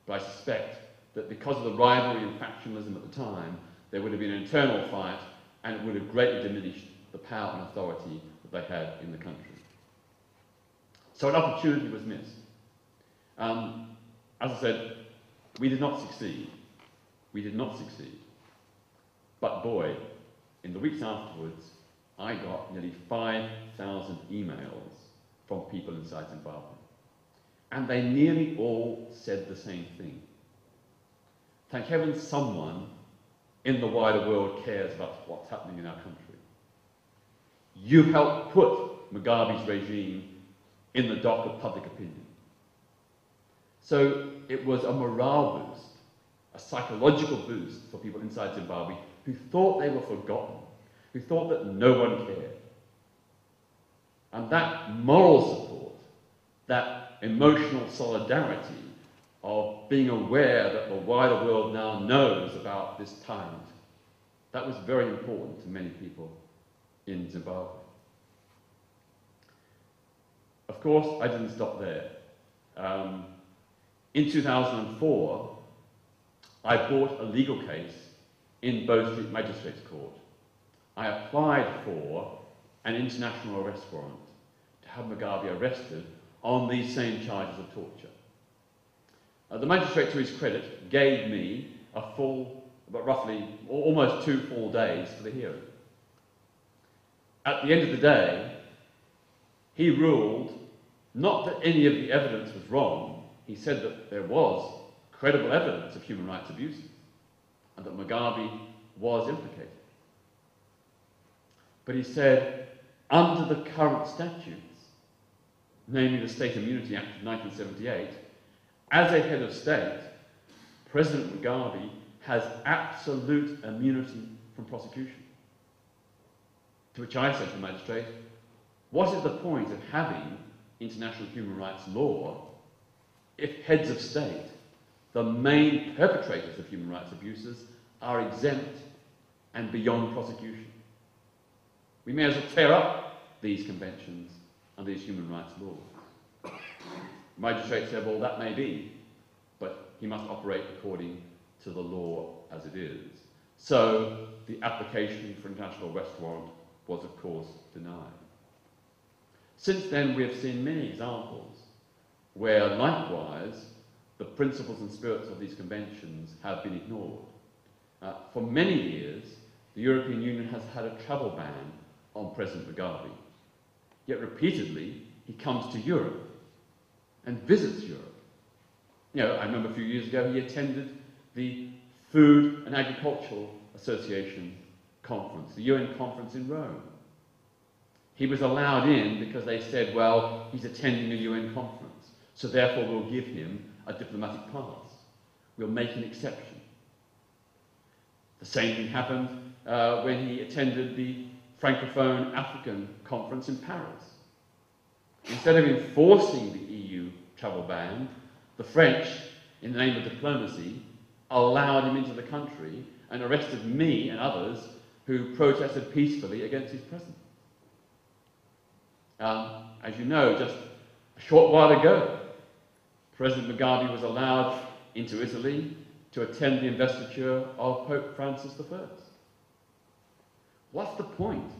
D: but I suspect that because of the rivalry and factionalism at the time, there would have been an internal fight, and it would have greatly diminished the power and authority that they had in the country. So an opportunity was missed. As I said, we did not succeed. we did not succeed. But boy, in the weeks afterwards, I got nearly 5,000 emails from people inside Zimbabwe. And they nearly all said the same thing. Thank heaven someone in the wider world cares about what's happening in our country. You helped put Mugabe's regime in the dock of public opinion. So it was a morale boost, a psychological boost for people inside Zimbabwe who thought they were forgotten, who thought that no one cared. And that moral support, that emotional solidarity of being aware that the wider world now knows about this tyrant, that was very important to many people in Zimbabwe. Of course, I didn't stop there. In 2004, I brought a legal case in Bow Street Magistrates Court. I applied for an international arrest warrant to have Mugabe arrested on these same charges of torture. The magistrate, to his credit, gave me a full, but roughly almost 2 full days for the hearing. At the end of the day, he ruled not that any of the evidence was wrong. He said that there was credible evidence of human rights abuses and that Mugabe was implicated. But he said, under the current statutes, namely the State Immunity Act of 1978, as a head of state, President Mugabe has absolute immunity from prosecution. To which I said to the magistrate, what is the point of having international human rights law if heads of state, the main perpetrators of human rights abuses, are exempt and beyond prosecution? We may as well tear up these conventions and these human rights laws. The magistrate said, well, that may be, but he must operate according to the law as it is. So the application for international arrest warrant was, of course, denied. Since then, we have seen many examples where, likewise, the principles and spirits of these conventions have been ignored. For many years, the European Union has had a travel ban on President Mugabe. Yet repeatedly, he comes to Europe and visits Europe. You know, I remember a few years ago he attended the Food and Agricultural Association conference, the UN conference in Rome. He was allowed in because they said, well, he's attending a UN conference, so therefore we'll give him a diplomatic pass. We'll make an exception. The same thing happened when he attended the Francophone African conference in Paris. Instead of enforcing the EU travel ban, the French, in the name of diplomacy, allowed him into the country and arrested me and others who protested peacefully against his presence. As you know, just a short while ago, President Mugabe was allowed into Italy to attend the investiture of Pope Francis I. What's the point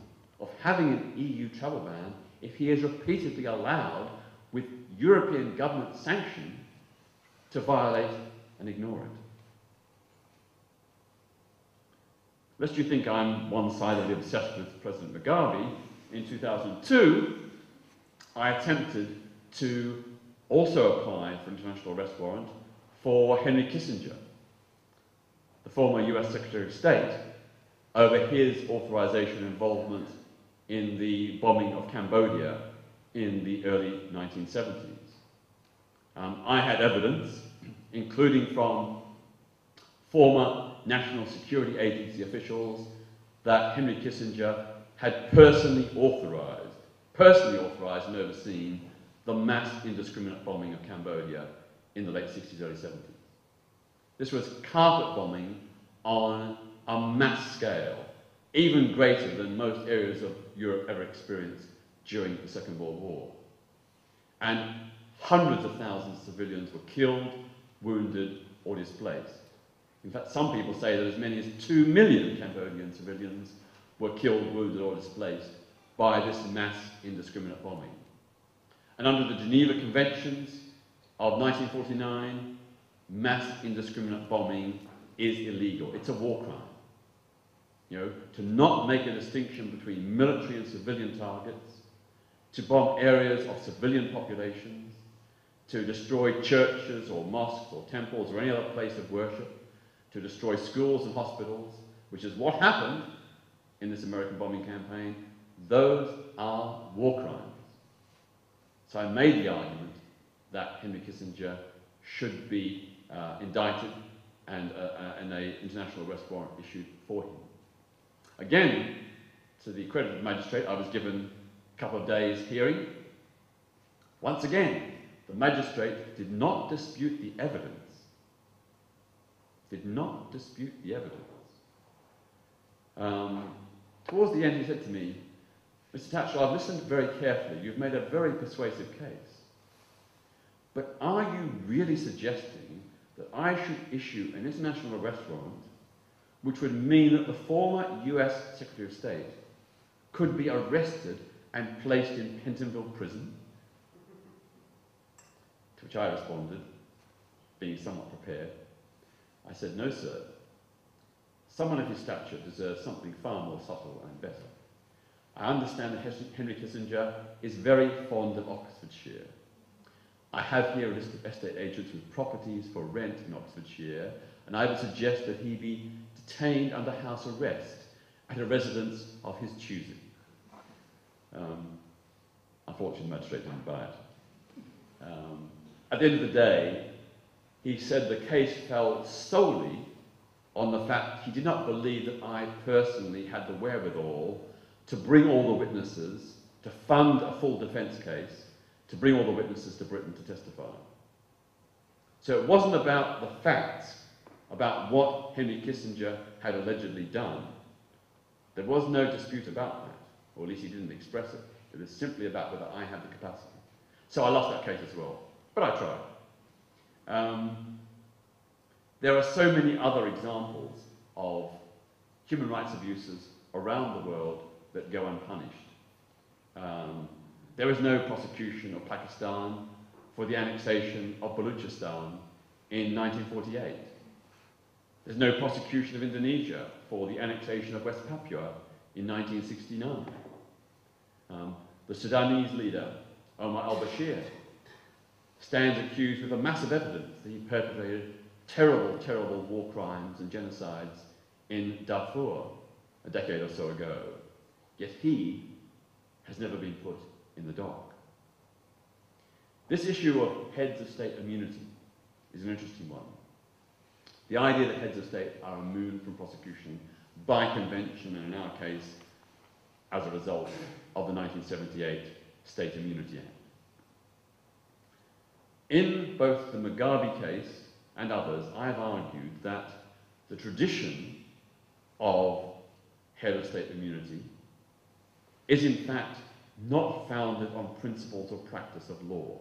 D: of having an EU travel ban if he is repeatedly allowed, with European government sanction, to violate and ignore it? Lest you think I'm one-sidedly obsessed with President Mugabe, in 2002, I attempted to also apply for an international arrest warrant for Henry Kissinger, the former US Secretary of State, over his authorization and involvement in the bombing of Cambodia in the early 1970s. I had evidence, including from former National Security Agency officials, that Henry Kissinger had personally authorized and overseen the mass indiscriminate bombing of Cambodia in the late 60s, early 70s. This was carpet bombing on a mass scale, even greater than most areas of Europe ever experienced during the Second World War. And hundreds of thousands of civilians were killed, wounded, or displaced. In fact, some people say that as many as 2 million Cambodian civilians were killed, wounded, or displaced by this mass indiscriminate bombing. And under the Geneva Conventions of 1949, mass indiscriminate bombing is illegal. It's a war crime. You know, to not make a distinction between military and civilian targets, to bomb areas of civilian populations, to destroy churches or mosques or temples or any other place of worship, to destroy schools and hospitals, which is what happened in this American bombing campaign. Those are war crimes. So I made the argument that Henry Kissinger should be indicted and an international arrest warrant issued for him. Again, to the credit of the magistrate, I was given a couple of days hearing. Once again, the magistrate did not dispute the evidence. Did not dispute the evidence. Towards the end, he said to me, "Mr. Tatchell, I've listened very carefully. You've made a very persuasive case. But are you really suggesting that I should issue an international arrest warrant which would mean that the former US Secretary of State could be arrested and placed in Pentonville prison?" To which I responded, being somewhat prepared, I said, "No, sir. Someone of his stature deserves something far more subtle and better. I understand that Henry Kissinger is very fond of Oxfordshire. I have here a list of estate agents with properties for rent in Oxfordshire, and I would suggest that he be detained under house arrest at a residence of his choosing." Unfortunately, the magistrate didn't buy it. At the end of the day, he said the case fell solely on the fact he did not believe that I personally had the wherewithal to bring all the witnesses, to fund a full defence case, to bring all the witnesses to Britain to testify. So it wasn't about the facts, about what Henry Kissinger had allegedly done. There was no dispute about that, or at least he didn't express it. It was simply about whether I had the capacity. So I lost that case as well, but I tried. There are so many other examples of human rights abuses around the world that go unpunished. There is no prosecution of Pakistan for the annexation of Balochistan in 1948. There's no prosecution of Indonesia for the annexation of West Papua in 1969. The Sudanese leader, Omar al-Bashir, stands accused with a massive evidence that he perpetrated terrible, terrible war crimes and genocides in Darfur a decade or so ago. Yet he has never been put in the dock. This issue of heads of state immunity is an interesting one. The idea that heads of state are immune from prosecution by convention, and in our case, as a result of the 1978 State Immunity Act. In both the Mugabe case and others, I have argued that the tradition of head of state immunity is in fact not founded on principles or practice of law.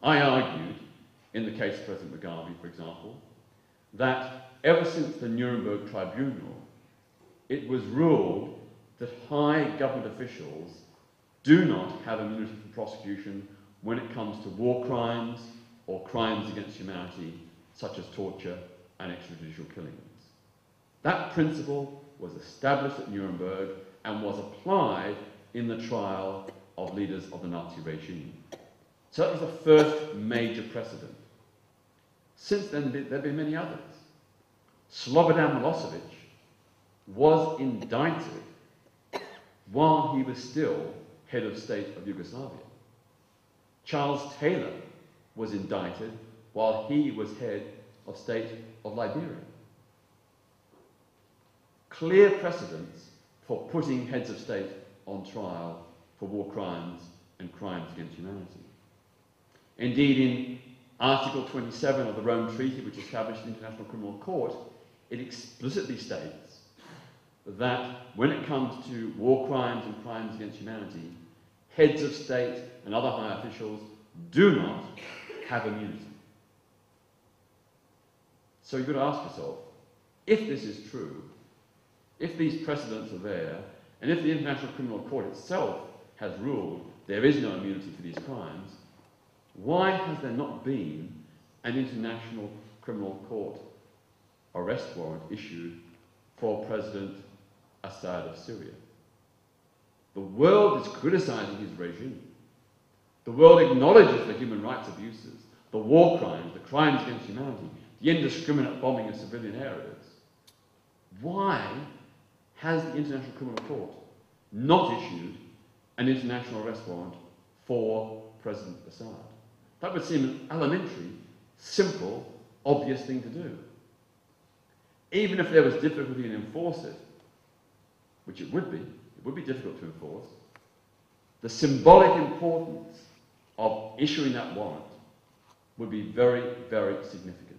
D: I argued, in the case of President Mugabe, for example, that ever since the Nuremberg Tribunal, it was ruled that high government officials do not have immunity from prosecution when it comes to war crimes or crimes against humanity, such as torture and extrajudicial killings. That principle was established at Nuremberg and was applied in the trial of leaders of the Nazi regime. So that was the first major precedent. Since then, there have been many others. Slobodan Milosevic was indicted while he was still head of state of Yugoslavia. Charles Taylor was indicted while he was head of state of Liberia. Clear precedents for putting heads of state on trial for war crimes and crimes against humanity. Indeed, in Article 27 of the Rome Treaty, which established the International Criminal Court, it explicitly states that when it comes to war crimes and crimes against humanity, heads of state and other high officials do not have immunity. So you've got to ask yourself, if this is true, if these precedents are there, and if the International Criminal Court itself has ruled there is no immunity for these crimes, why has there not been an International Criminal Court arrest warrant issued for President Assad of Syria. The world is criticizing his regime. The world acknowledges the human rights abuses, the war crimes, the crimes against humanity, the indiscriminate bombing of civilian areas. Why has the International Criminal Court not issued an international arrest warrant for President Assad? That would seem an elementary, simple, obvious thing to do. Even if there was difficulty in enforcing it, which it would be difficult to enforce, the symbolic importance of issuing that warrant would be very, very significant.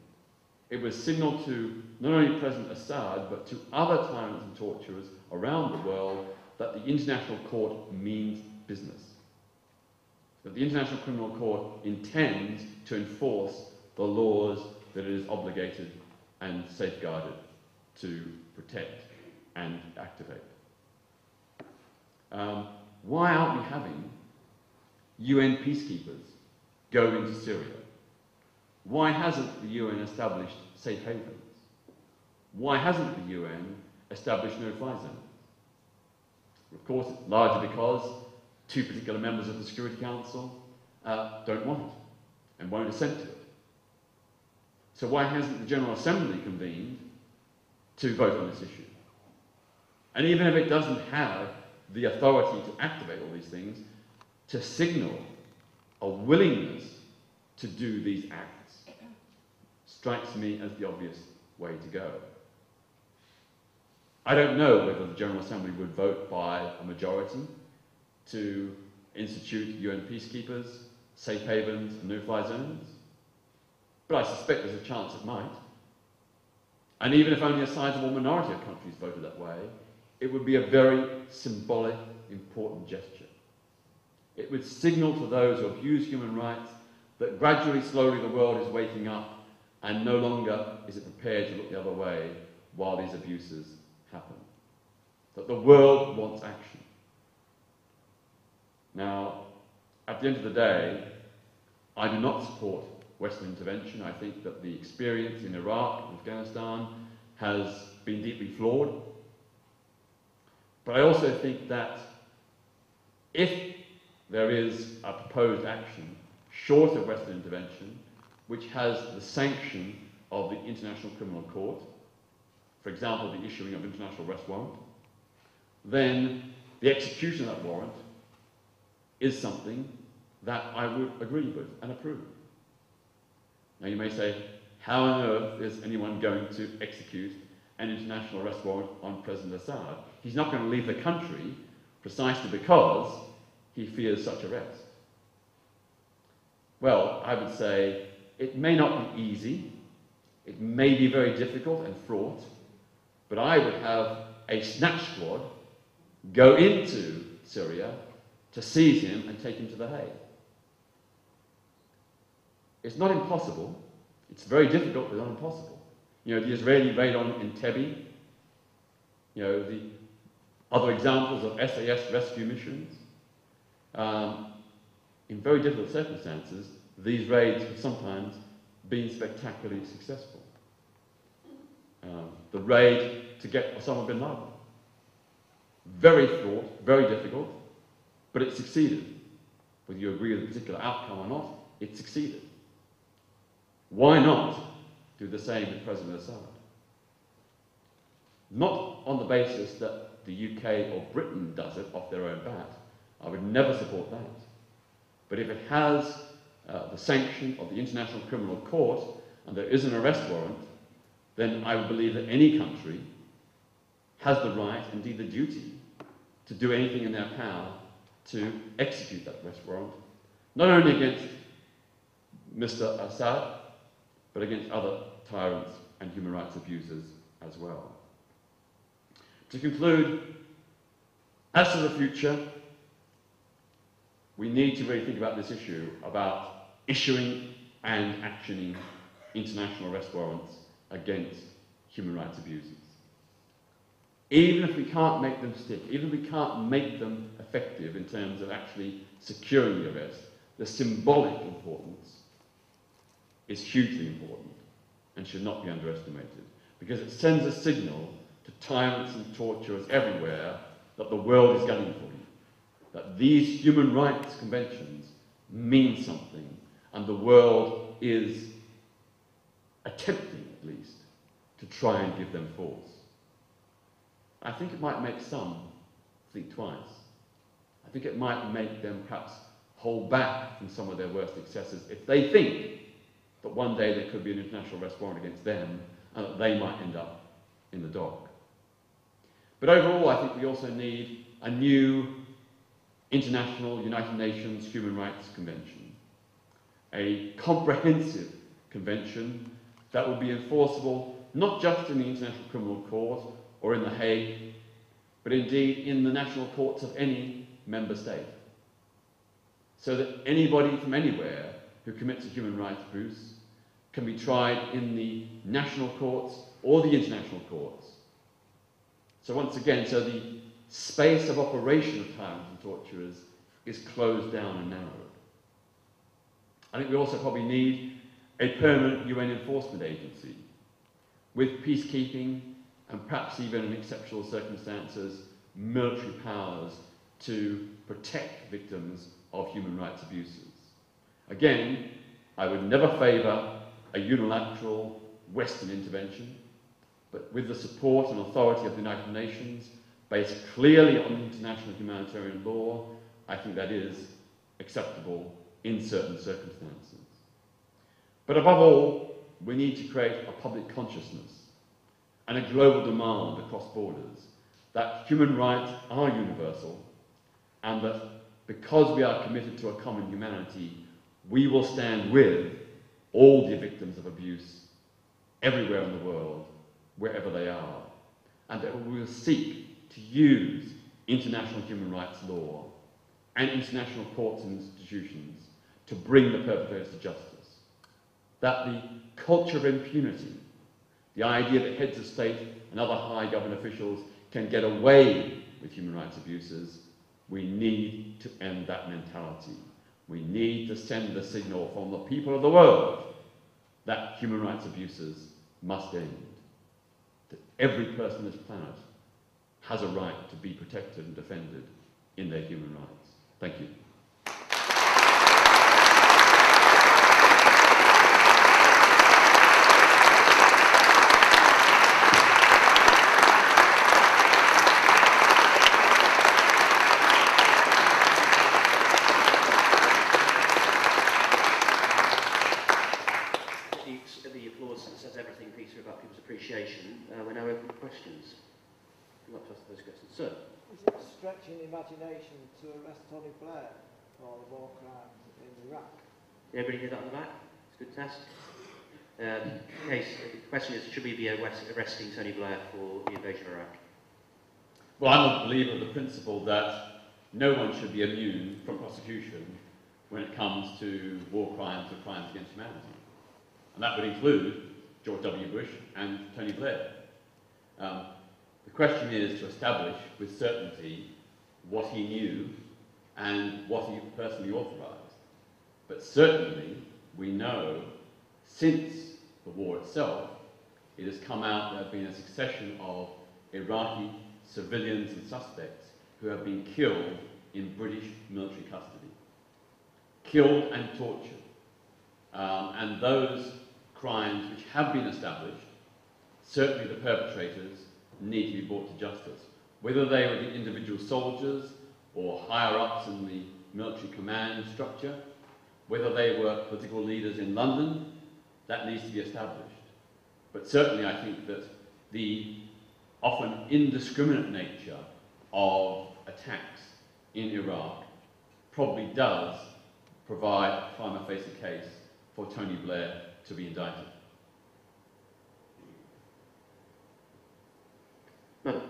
D: It would signal to not only President Assad, but to other tyrants and torturers around the world that the International Court means business. That the International Criminal Court intends to enforce the laws that it is obligated and safeguarded to protect and activate. Why aren't we having UN peacekeepers go into Syria? Why hasn't the UN established safe havens? Why hasn't the UN established no-fly zones? Of course, largely because two particular members of the Security Council don't want it and won't assent to it. So why hasn't the General Assembly convened to vote on this issue? And even if it doesn't have the authority to activate all these things, to signal a willingness to do these acts strikes me as the obvious way to go. I don't know whether the General Assembly would vote by a majority to institute UN peacekeepers, safe havens, and no-fly zones, but I suspect there's a chance it might. And even if only a sizable minority of countries voted that way, it would be a very symbolic, important gesture. It would signal to those who abuse human rights that gradually, slowly, the world is waking up and no longer is it prepared to look the other way while these abuses happen. That the world wants action. Now, at the end of the day, I do not support Western intervention. I think that the experience in Iraq and Afghanistan has been deeply flawed. But I also think that if there is a proposed action short of Western intervention, which has the sanction of the International Criminal Court, for example, the issuing of international arrest warrant, then the execution of that warrant is something that I would agree with and approve. Now you may say, how on earth is anyone going to execute an international arrest warrant on President Assad? He's not going to leave the country precisely because he fears such arrest. Well, I would say it may not be easy, it may be very difficult and fraught, but I would have a snatch squad go into Syria to seize him and take him to The Hague. It's not impossible, it's very difficult but not impossible. You know, the Israeli raid on Entebbe, you know, the other examples of SAS rescue missions. In very difficult circumstances, these raids have sometimes been spectacularly successful. The raid to get Osama bin Laden. Very fraught, very difficult, but it succeeded. Whether you agree with a particular outcome or not, it succeeded. Why not do the same with President Assad? Not on the basis that the UK or Britain does it off their own bat. I would never support that. But if it has the sanction of the International Criminal Court and there is an arrest warrant, then I would believe that any country has the right, indeed the duty, to do anything in their power to execute that arrest warrant, not only against Mr. Assad, but against other tyrants and human rights abusers as well. To conclude, as to the future, we need to really think about this issue, about issuing and actioning international arrest warrants against human rights abusers. Even if we can't make them stick, even if we can't make them effective in terms of actually securing the arrest, the symbolic importance is hugely important and should not be underestimated. because it sends a signal to tyrants and torturers everywhere that the world is gunning for you, that these human rights conventions mean something, and the world is attempting, at least, to try and give them force. I think it might make some think twice. I think it might make them perhaps hold back from some of their worst excesses if they think that one day there could be an international arrest warrant against them and that they might end up in the dock. But overall, I think we also need a new international United Nations Human Rights Convention, a comprehensive convention that would be enforceable not just in the International Criminal Court or in The Hague, but indeed in the national courts of any member state, so that anybody from anywhere who commits a human rights abuse can be tried in the national courts or the international courts. So once again, so the space of operation of tyrants and torturers is closed down and narrowed. I think we also probably need a permanent UN enforcement agency with peacekeeping and perhaps even in exceptional circumstances, military powers to protect victims of human rights abuses. Again, I would never favour a unilateral Western intervention, but with the support and authority of the United Nations, based clearly on international humanitarian law, I think that is acceptable in certain circumstances. But above all, we need to create a public consciousness and a global demand across borders that human rights are universal, and that because we are committed to a common humanity, we will stand with all the victims of abuse everywhere in the world, wherever they are, and that we will seek to use international human rights law and international courts and institutions to bring the perpetrators to justice. That the culture of impunity, the idea that heads of state and other high government officials can get away with human rights abuses, we need to end that mentality. We need to send the signal from the people of the world that human rights abuses must end. That every person on this planet has a right to be protected and defended in their human rights. Thank you.
E: The applause says everything, Peter, about people's appreciation. We're now open for questions. I'd like to ask those questions. Sir?
F: Is it stretching imagination to arrest Tony Blair for the war crimes in Iraq?
E: Did everybody hear that on the back? It's a good test. The question is, should we be arresting Tony Blair for the invasion of Iraq?
D: Well, I'm a believer of the principle that no one should be immune from prosecution when it comes to war crimes or crimes against humanity. And that would include George W. Bush and Tony Blair. The question is to establish with certainty what he knew and what he personally authorised. But certainly, we know, since the war itself, it has come out there have been a succession of Iraqi civilians and suspects who have been killed in British military custody. Killed and tortured. And those crimes which have been established, certainly the perpetrators need to be brought to justice. Whether they were the individual soldiers or higher-ups in the military command structure, whether they were political leaders in London, that needs to be established. But certainly I think that the often indiscriminate nature of attacks in Iraq probably does provide a prima facie case for Tony Blair to be indicted.
E: Madam?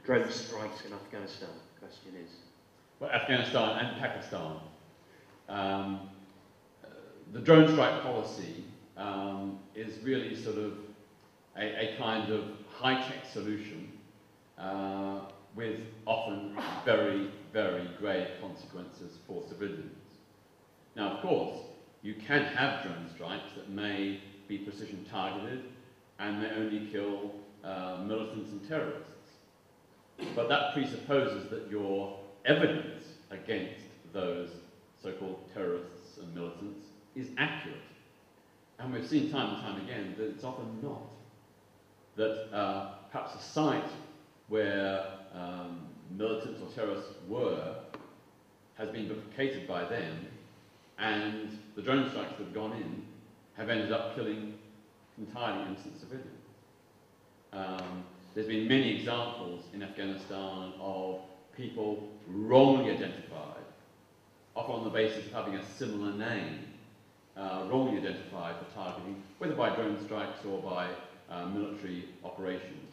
E: Drone strikes in Afghanistan, the question is.
D: Well, Afghanistan and Pakistan. The drone strike policy is really sort of a kind of high-tech solution with often very, very grave consequences for civilians. Now, of course, you can have drone strikes that may be precision targeted and may only kill militants and terrorists. But that presupposes that your evidence against those so-called terrorists and militants is accurate. And we've seen time and time again that it's often not. That perhaps a site where militants or terrorists were has been located by them, and the drone strikes that have gone in have ended up killing entirely innocent civilians. There's been many examples in Afghanistan of people wrongly identified, often on the basis of having a similar name, wrongly identified for targeting, whether by drone strikes or by military operations.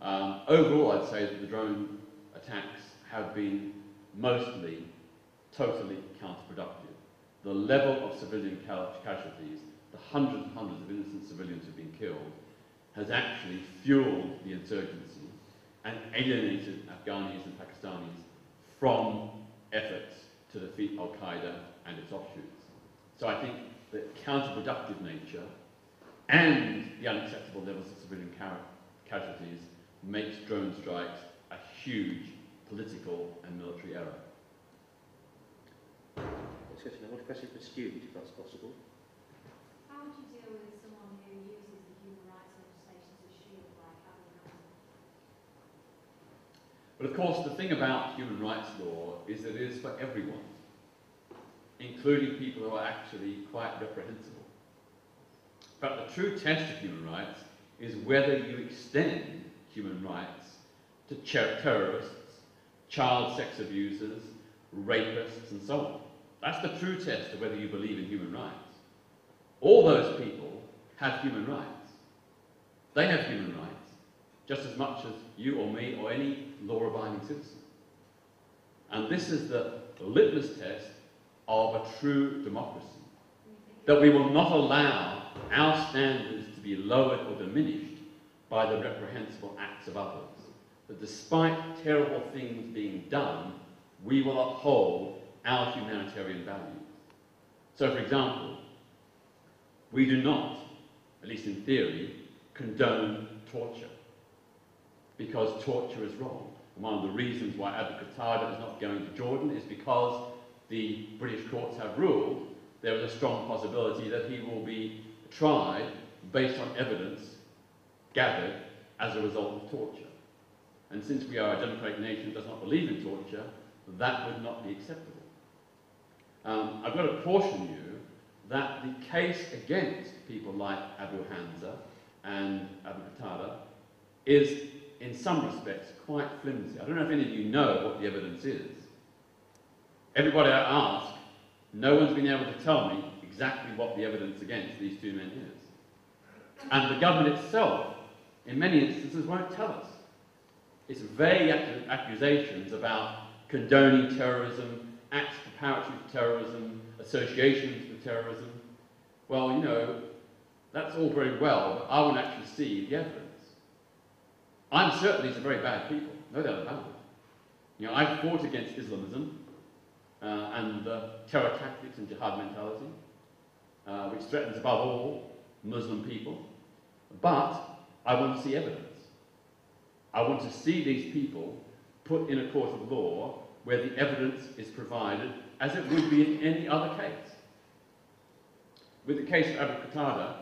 D: Overall, I'd say that the drone attacks have been mostly totally counterproductive. The level of civilian casualties, the hundreds and hundreds of innocent civilians who've been killed, has actually fueled the insurgency and alienated Afghanis and Pakistanis from efforts to defeat Al-Qaeda and its offshoots. So I think the counterproductive nature and the unacceptable levels of civilian casualties makes drone strikes a huge political and military error.
E: Next question. I want a question for a student, if that's possible.
G: How would you deal with someone who uses the human rights legislation as a shield, like Abu Hamza?
D: But of course, the thing about human rights law is that it is for everyone, including people who are actually quite reprehensible. But the true test of human rights is whether you extend human rights to terrorists, child sex abusers, rapists, and so on. That's the true test of whether you believe in human rights. All those people have human rights. They have human rights just as much as you or me or any law-abiding citizen. And this is the litmus test of a true democracy, that we will not allow our standards to be lowered or diminished by the reprehensible acts of others. That despite terrible things being done, we will uphold our humanitarian values. So, for example, we do not, at least in theory, condone torture, because torture is wrong. And one of the reasons why Abu Qatada is not going to Jordan is because the British courts have ruled there is a strong possibility that he will be tried based on evidence gathered as a result of torture. And since we are a democratic nation that does not believe in torture, that would not be acceptable. I've got to caution you that the case against people like Abu Hamza and Abu Qatada is, in some respects, quite flimsy. I don't know if any of you know what the evidence is. Everybody I ask, no one's been able to tell me exactly what the evidence against these two men is. And the government itself, in many instances, won't tell us. It's vague accusations about condoning terrorism, acts preparatory to terrorism, associations with terrorism. Well, you know, that's all very well, but I won't actually see the evidence. I'm certain these are very bad people, no doubt about it. You know, I've fought against Islamism and terror tactics and jihad mentality, which threatens above all Muslim people. But I want to see evidence. I want to see these people put in a court of law where the evidence is provided as it would be in any other case. With the case of Abu Qatada,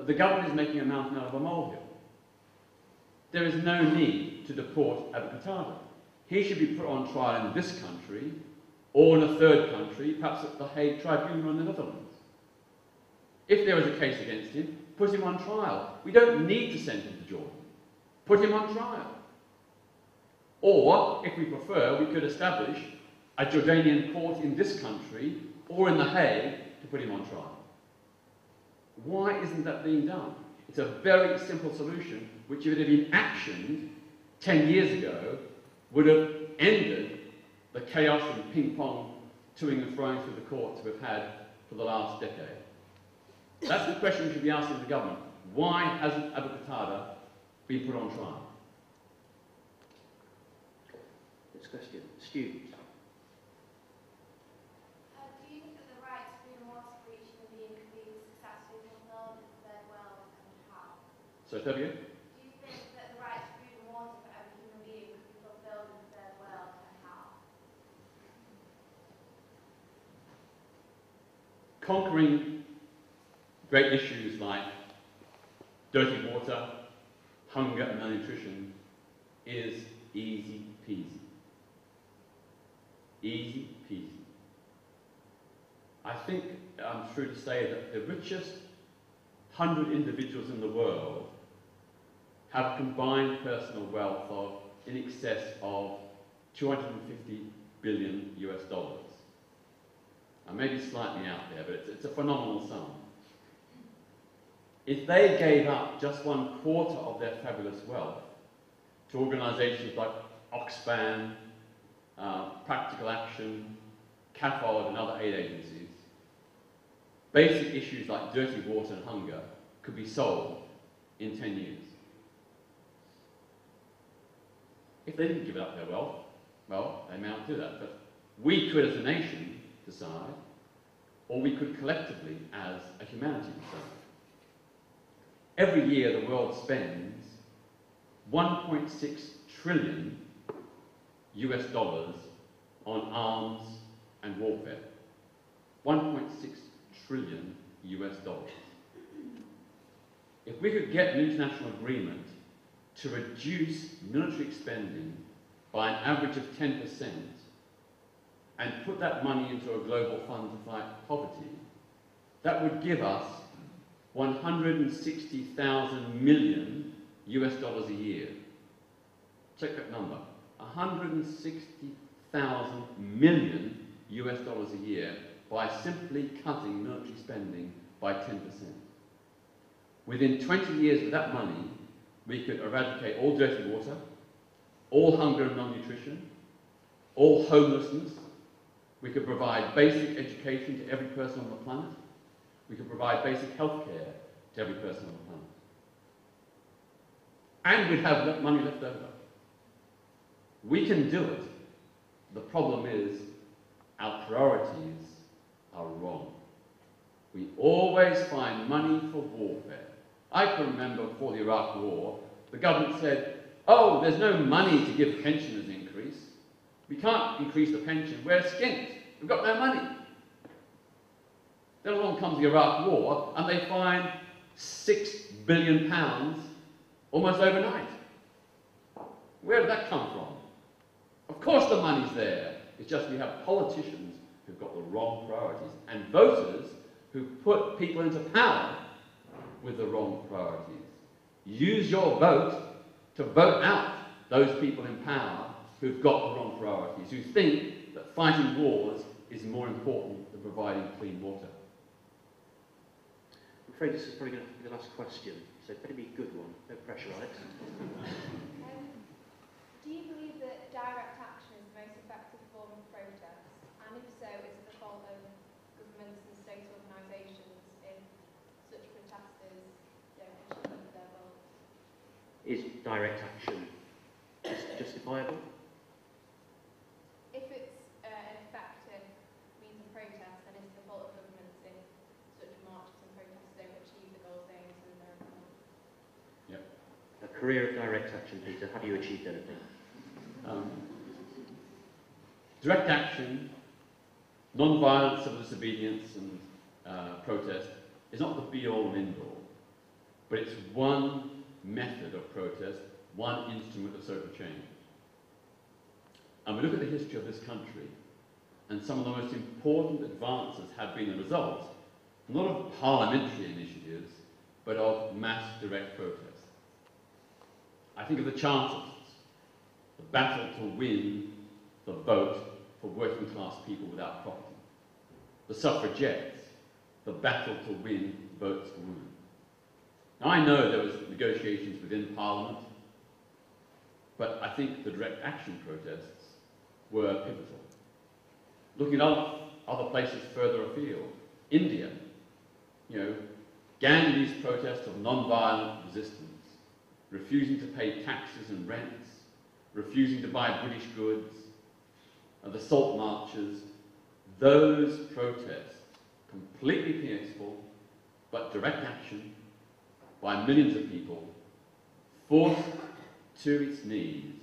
D: the government is making a mountain out of a molehill. There is no need to deport Abu Qatada. He should be put on trial in this country or in a third country, perhaps at the Hague Tribunal in the Netherlands. If there is a case against him, put him on trial. We don't need to send him to Jordan. Put him on trial. Or, if we prefer, we could establish a Jordanian court in this country or in the Hague to put him on trial. Why isn't that being done? It's a very simple solution, which if it had been actioned 10 years ago, would have ended the chaos and ping-pong toing and froing through the courts we've had for the last decade. That's the question we should be asking the government. Why hasn't Abu Qatada been put on trial?
E: Next question. Student.
G: Do you think that the right to food and water for each human being can be successfully fulfilled in the third world, and how?
D: So, tell you?
G: Do you think that the right to food and water for every human being can be fulfilled in the third world, and how?
D: Conquering great issues like dirty water, hunger and malnutrition is easy peasy. Easy peasy. I think I'm true to say that the richest 100 individuals in the world have combined personal wealth of in excess of 250 billion US dollars. I may be slightly out there, but it's a phenomenal sum. If they gave up just 1/4 of their fabulous wealth to organisations like Oxfam, Practical Action, CAFOD and other aid agencies, basic issues like dirty water and hunger could be solved in 10 years. If they didn't give up their wealth, well, they may not do that, but we could as a nation decide, or we could collectively as a humanity decide. Every year the world spends 1.6 trillion US dollars on arms and warfare. 1.6 trillion US dollars. If we could get an international agreement to reduce military spending by an average of 10% and put that money into a global fund to fight poverty, that would give us 160,000 million US dollars a year. Check that number. 160,000 million US dollars a year by simply cutting military spending by 10%. Within 20 years with that money, we could eradicate all dirty water, all hunger and malnutrition, all homelessness. We could provide basic education to every person on the planet. We could provide basic health care to every person on the planet. And we'd have money left over. We can do it. The problem is our priorities are wrong. We always find money for warfare. I can remember before the Iraq War, the government said, oh, there's no money to give pensioners increase. We can't increase the pension. We're skint. We've got no money. Then along comes the Iraq War, and they find £6 billion almost overnight. Where did that come from? Of course the money's there. It's just we have politicians who've got the wrong priorities and voters who put people into power with the wrong priorities. Use your vote to vote out those people in power who've got the wrong priorities, who think that fighting wars is more important than providing clean water.
E: I'm afraid this is probably going to be the last question, so it better be a good one. No pressure, Alex.
G: Do you believe that direct action is the most effective form of protest? And if so, is it the fault of governments and state organisations if such protesters don't achieve their goals?
E: Is direct action justifiable?
G: If it's an effective means of protest, then it's the fault of governments if such marches and protests don't achieve the goals they aim to in their economy.
D: Yep.
E: A career of direct action, Peter. Have you achieved anything?
D: Direct action, non-violent civil disobedience and protest is not the be-all and end-all, but it's one method of protest, one instrument of social change. And we look at the history of this country, and some of the most important advances have been the result, not of parliamentary initiatives, but of mass direct protest. I think of the Chartists, the battle to win the vote for working class people without property. The suffragettes, the battle to win votes for women. Now I know there was negotiations within Parliament, but I think the direct action protests were pivotal. Looking at other places further afield, India, Gandhi's protest of non-violent resistance, refusing to pay taxes and rents, refusing to buy British goods, the salt marches, those protests, completely peaceful, but direct action by millions of people, forced to its knees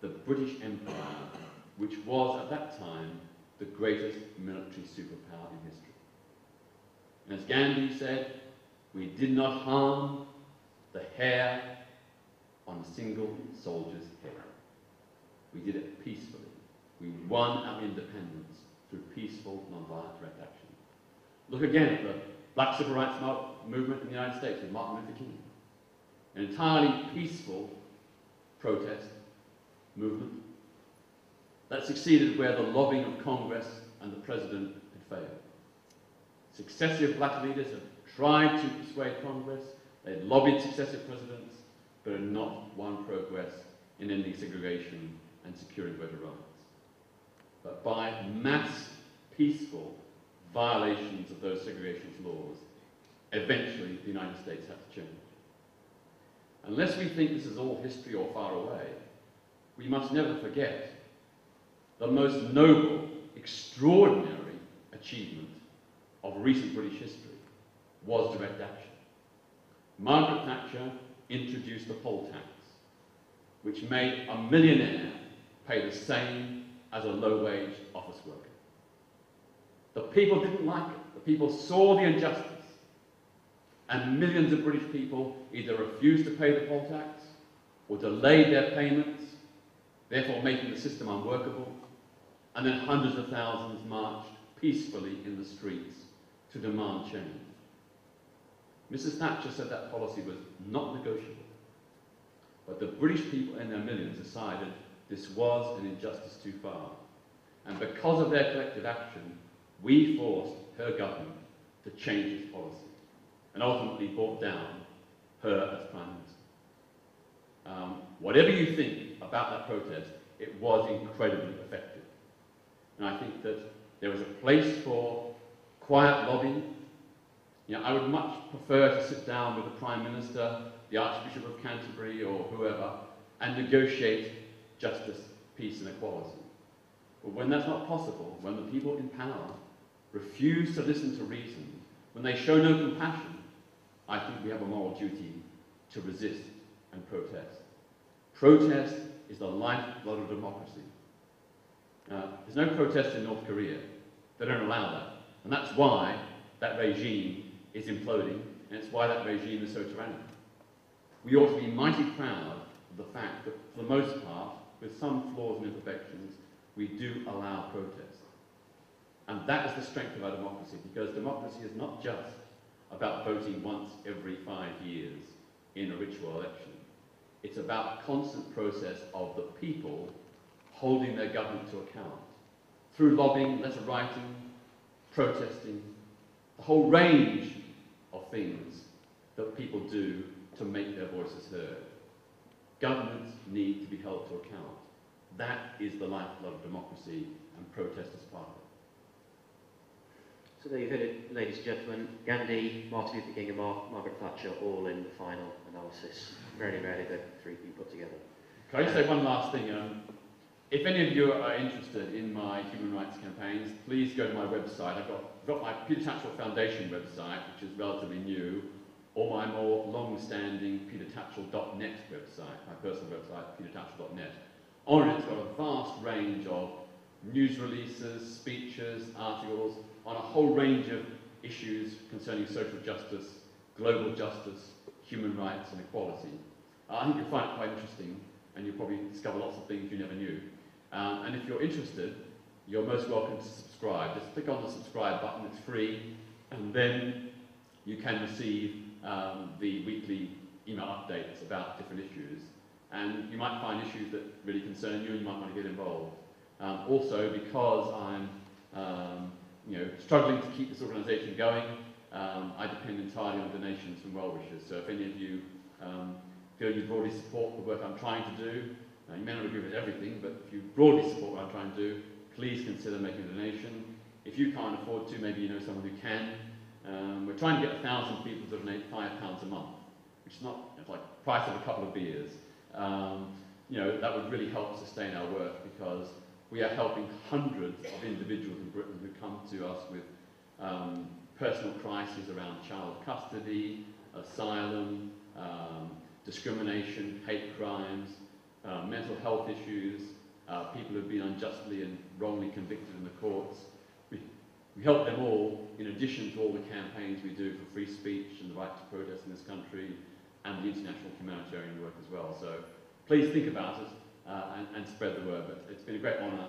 D: the British Empire, which was at that time the greatest military superpower in history. And as Gandhi said, we did not harm the hair on a single soldier's head. We did it peacefully. We won our independence through peaceful, non-violent direct action. Look again at the Black Civil Rights movement in the United States with Martin Luther King. An entirely peaceful protest movement that succeeded where the lobbying of Congress and the President had failed. Successive black leaders have tried to persuade Congress, they had lobbied successive presidents, but had not won progress in ending segregation and securing voter rights. But by mass, peaceful violations of those segregation laws, eventually the United States had to change. Unless we think this is all history or far away, we must never forget the most noble, extraordinary achievement of recent British history was direct action. Margaret Thatcher introduced the poll tax, which made a millionaire pay the same as a low-wage office worker. The people didn't like it. The people saw the injustice. And millions of British people either refused to pay the poll tax or delayed their payments, therefore making the system unworkable. And then hundreds of thousands marched peacefully in the streets to demand change. Mrs. Thatcher said that policy was not negotiable. But the British people in their millions decided this was an injustice too far. And because of their collective action, we forced her government to change its policy and ultimately brought down her as Prime Minister. Whatever you think about that protest, it was incredibly effective. And I think that there was a place for quiet lobbying. You know, I would much prefer to sit down with the Prime Minister, the Archbishop of Canterbury, or whoever, and negotiate justice, peace, and equality. But when that's not possible, when the people in power refuse to listen to reason, when they show no compassion, I think we have a moral duty to resist and protest. Protest is the lifeblood of democracy. There's no protest in North Korea. They don't allow that. And that's why that regime is imploding, and it's why that regime is so tyrannical. We ought to be mighty proud of the fact that, for the most part, with some flaws and imperfections, we do allow protest. And that is the strength of our democracy, because democracy is not just about voting once every 5 years in a ritual election. It's about a constant process of the people holding their government to account through lobbying, letter writing, protesting, the whole range of things that people do to make their voices heard. Governments need to be held to account. That is the lifeblood of democracy, and protest is part of it.
E: So there you heard it, ladies and gentlemen. Gandhi, Martin Luther King and Margaret Thatcher all in the final analysis. Very rarely the three being put together.
D: Can I just say one last thing? If any of you are interested in my human rights campaigns, please go to my website. I've got my Peter Tatchell Foundation website, which is relatively new, or my more long-standing petertatchell.net website, my personal website, petertatchell.net. On it, it's got a vast range of news releases, speeches, articles, on a whole range of issues concerning social justice, global justice, human rights and equality. I think you'll find it quite interesting, and you'll probably discover lots of things you never knew. And if you're interested, you're most welcome to subscribe. Just click on the subscribe button, it's free, and then you can receive the weekly email updates about different issues. And you might find issues that really concern you, and you might want to get involved. Also, because I'm struggling to keep this organisation going, I depend entirely on donations from well-wishers. So if any of you feel you broadly support the work I'm trying to do, you may not agree with everything, but if you broadly support what I'm trying to do, please consider making a donation. If you can't afford to, maybe you know someone who can. We're trying to get 1,000 people to donate £5 a month, which is not, it's like the price of a couple of beers. That would really help sustain our work, because We are helping hundreds of individuals in Britain who come to us with personal crises around child custody, asylum, discrimination, hate crimes, mental health issues, people who have been unjustly and wrongly convicted in the courts. We help them all, in addition to all the campaigns we do for free speech and the right to protest in this country, and the international humanitarian work as well. So please think about it and spread the word. But it's been a great honour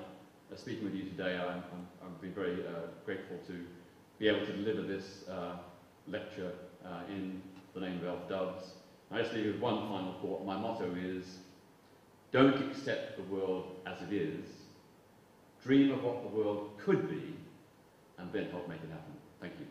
D: speaking with you today. I've been very grateful to be able to deliver this lecture in the name of Elf Doves. I just leave you with one final thought. My motto is, don't accept the world as it is. Dream of what the world could be, and then help make it happen. Thank you.